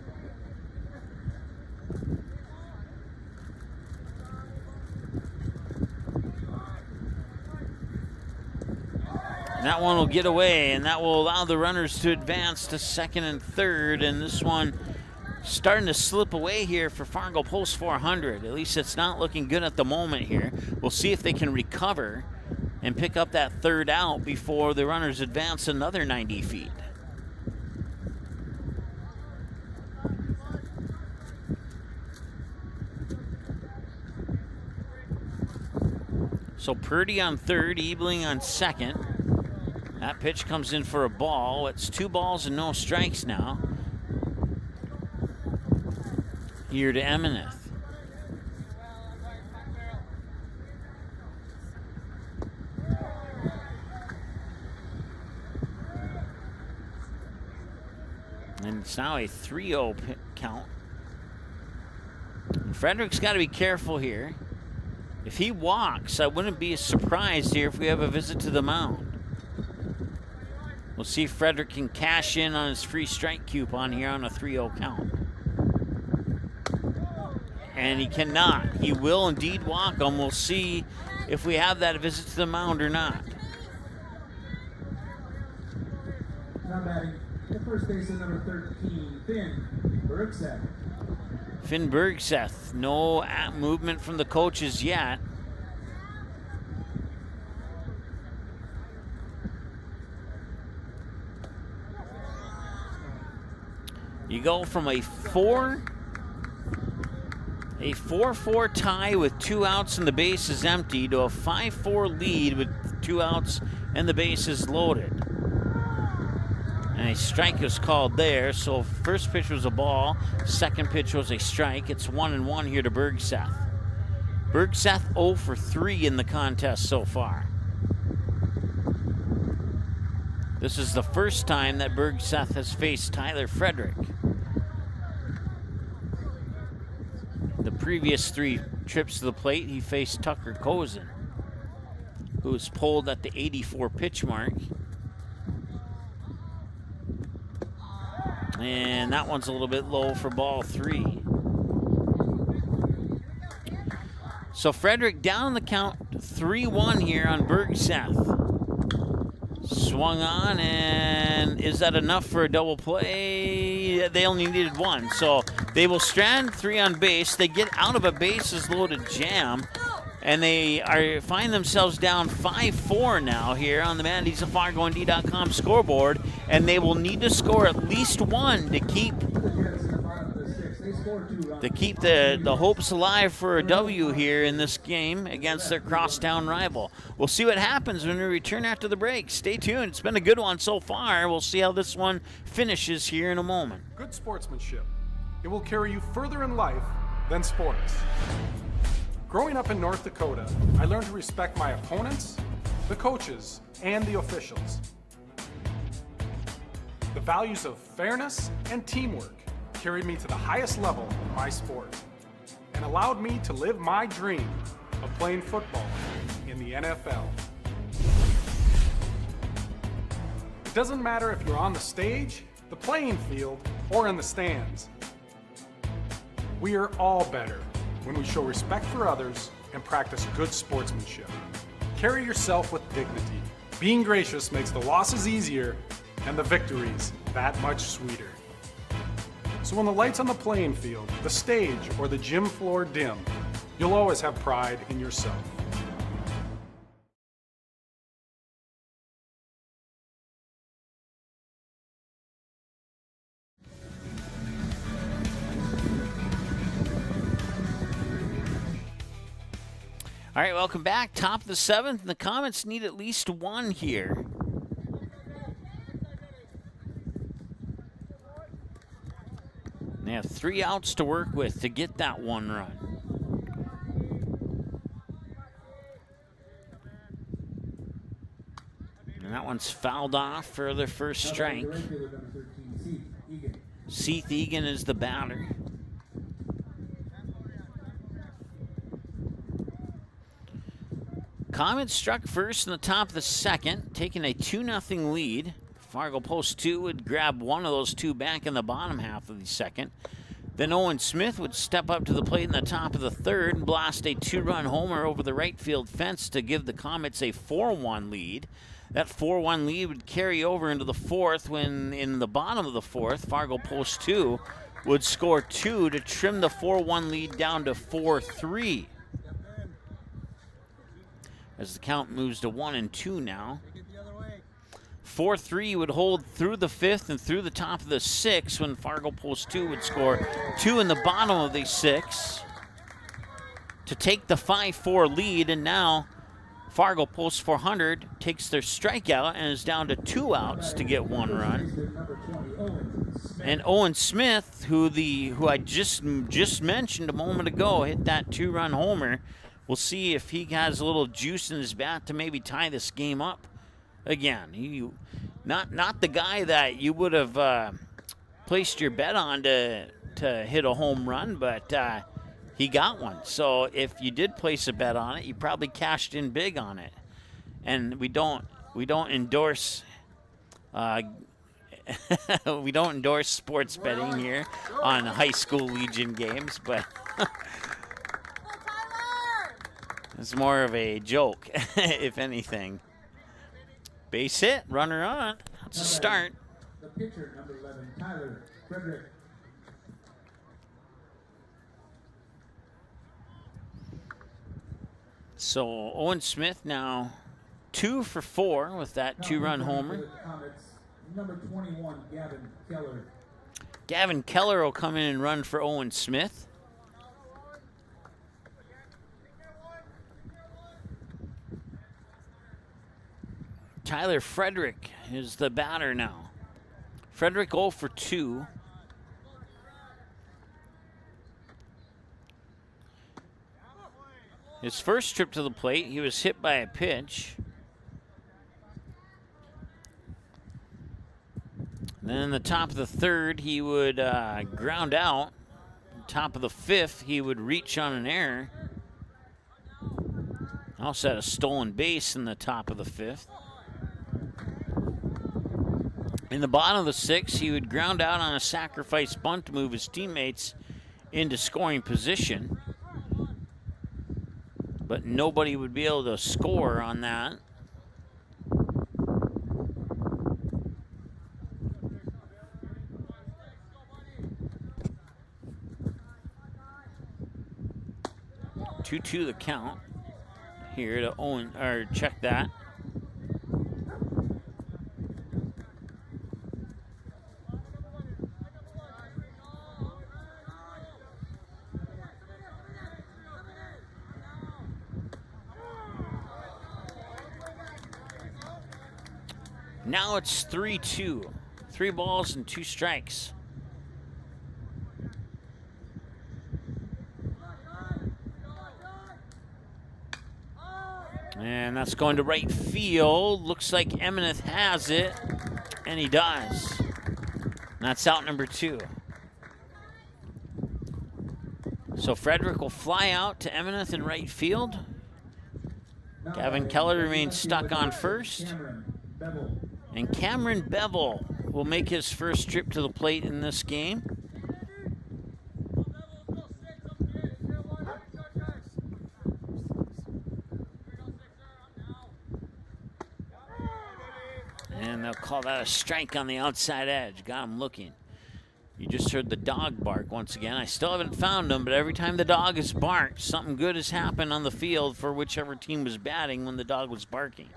And that one will get away, and that will allow the runners to advance to second and third. And this one starting to slip away here for Fargo Post 400. At least it's not looking good at the moment here. We'll see if they can recover and pick up that third out before the runners advance another 90 feet. So Purdy on third, Ebling on second. That pitch comes in for a ball. It's 2 balls and no strikes now. Here to Emineth. And it's now a 3-0 count. And Frederick's got to be careful here. If he walks, I wouldn't be surprised here if we have a visit to the mound. We'll see if Frederick can cash in on his free strike coupon here on a 3-0 count. And he cannot. He will indeed walk him. We'll see if we have that visit to the mound or not. Now batting, the first baseman, number 13, Finn Bergseth. Finn Bergseth. No movement from the coaches yet. You go from a 4-4 tie with 2 outs and the base is empty to a 5-4 lead with 2 outs and the base is loaded. And a strike was called there, so first pitch was a ball, second pitch was a strike. It's 1-1 here to Bergseth. Bergseth 0 for 3 in the contest so far. This is the first time that Bergseth has faced Tyler Frederick. The previous 3 trips to the plate, he faced Tucker Kozin, who was pulled at the 84 pitch mark. And that one's a little bit low for ball 3. So Frederick down the count 3-1 here on Bergseth. Swung on, and is that enough for a double play? They only needed 1, so they will strand 3 on base. They get out of a bases-loaded jam, and they find themselves down 5-4 now here on the Mandy's of FargoND.com scoreboard, and they will need to score at least 1 to keep the hopes alive for a W here in this game against their crosstown rival. We'll see what happens when we return after the break. Stay tuned. It's been a good one so far. We'll see how this one finishes here in a moment. Good sportsmanship. It will carry you further in life than sports. Growing up in North Dakota, I learned to respect my opponents, the coaches, and the officials. The values of fairness and teamwork carried me to the highest level in my sport and allowed me to live my dream of playing football in the NFL. It doesn't matter if you're on the stage, the playing field, or in the stands. We are all better when we show respect for others and practice good sportsmanship. Carry yourself with dignity. Being gracious makes the losses easier and the victories that much sweeter. So when the lights on the playing field, the stage, or the gym floor dim, you'll always have pride in yourself. All right, welcome back. Top of the 7th, and the Comets need at least 1 here. They have 3 outs to work with to get that 1 run. And that one's fouled off for their first strike. Seth Egan is the batter. Comets struck first in the top of the 2nd, taking a 2-0 lead. Fargo Post 2 would grab one of those 2 back in the bottom half of the 2nd. Then Owen Smith would step up to the plate in the top of the 3rd and blast a 2-run homer over the right field fence to give the Comets a 4-1 lead. That 4-1 lead would carry over into the 4th when in the bottom of the 4th, Fargo Post 2 would score 2 to trim the 4-1 lead down to 4-3. As the count moves to 1-2 now. 4-3 would hold through the 5th and through the top of the 6th when Fargo Post 2 would score 2 in the bottom of the 6th to take the 5-4 lead. And now Fargo Post 400 takes their strikeout and is down to 2 outs to get 1 run. And Owen Smith, who I just mentioned a moment ago, hit that 2-run homer. We'll see if he has a little juice in his bat to maybe tie this game up again. Not the guy that you would have placed your bet on to hit a home run, but he got one. So if you did place a bet on it, you probably cashed in big on it. And we don't endorse We don't endorse sports betting here on high school Legion games, but it's more of a joke, if anything. Base hit, runner on. That's a start. The pitcher, number 11, Tyler Frederick. So Owen Smith now 2 for 4 with that 2-run homer. Comets, number 21, Gavin Keller. Gavin Keller will come in and run for Owen Smith. Tyler Frederick is the batter now. Frederick 0 for 2. His first trip to the plate, he was hit by a pitch. Then in the top of the third, he would ground out. Top of the fifth, he would reach on an error. Also had a stolen base in the top of the fifth. In the bottom of the sixth, he would ground out on a sacrifice bunt to move his teammates into scoring position. But nobody would be able to score on that. Two the count here to Owen, or check that. Now it's 3-2. 3 balls and 2 strikes. And that's going to right field. Looks like Emineth has it, and he does. And that's out number 2. So Frederick will fly out to Emineth in right field. Gavin Keller remains stuck on first. And Cameron Bevel will make his first trip to the plate in this game. And they'll call that a strike on the outside edge. Got him looking. You just heard the dog bark once again. I still haven't found him, but every time the dog has barked, something good has happened on the field for whichever team was batting when the dog was barking.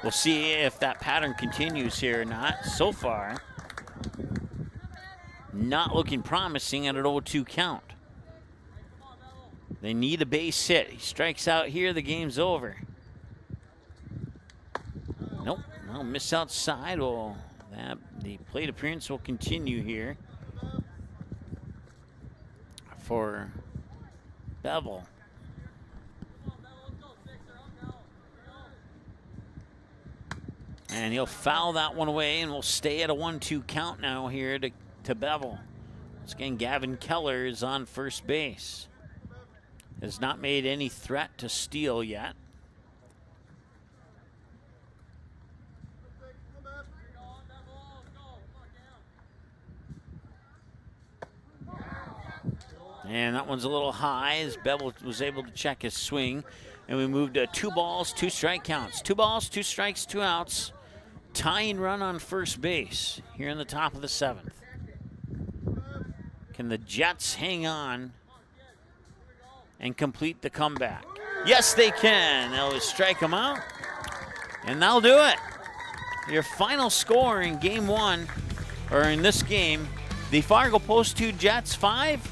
We'll see if that pattern continues here or not. So far, not looking promising at an 0-2 count. They need a base hit. He strikes out here, the game's over. Nope, no, miss outside. Well, the plate appearance will continue here for Bevel. And he'll foul that one away, and we'll stay at a 1-2 count now here to Bevel. Once again, Gavin Keller is on first base. Has not made any threat to steal yet. And that one's a little high as Bevel was able to check his swing. And we moved to 2 balls, 2 strike counts. 2 balls, 2 strikes, 2 outs. Tying run on first base here in the top of the 7th. Can the Jets hang on and complete the comeback? Yes, they can. They'll strike them out, and that'll do it. Your final score in game 1, or in this game, the Fargo Post 2 Jets 5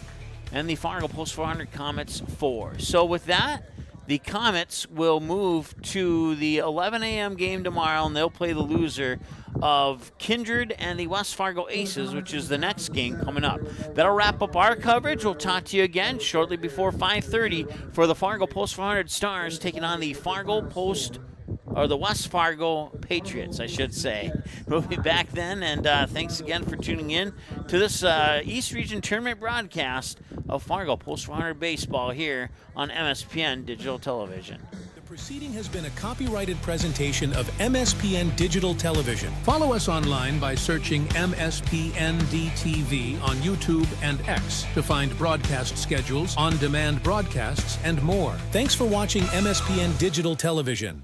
and the Fargo Post 400 Comets 4. So with that, the Comets will move to the 11 a.m. game tomorrow, and they'll play the loser of Kindred and the West Fargo Aces, which is the next game coming up. That'll wrap up our coverage. We'll talk to you again shortly before 5:30 for the Fargo Post 400 Stars taking on the Fargo Post, or the West Fargo Patriots, I should say. We'll be back then, and thanks again for tuning in to this East Region Tournament broadcast of Fargo Post 400 Baseball here on MSPN Digital Television. Proceeding has been a copyrighted presentation of MSPN Digital Television. Follow us online by searching MSPN-DTV on YouTube and X to find broadcast schedules, on-demand broadcasts, and more. Thanks for watching MSPN Digital Television.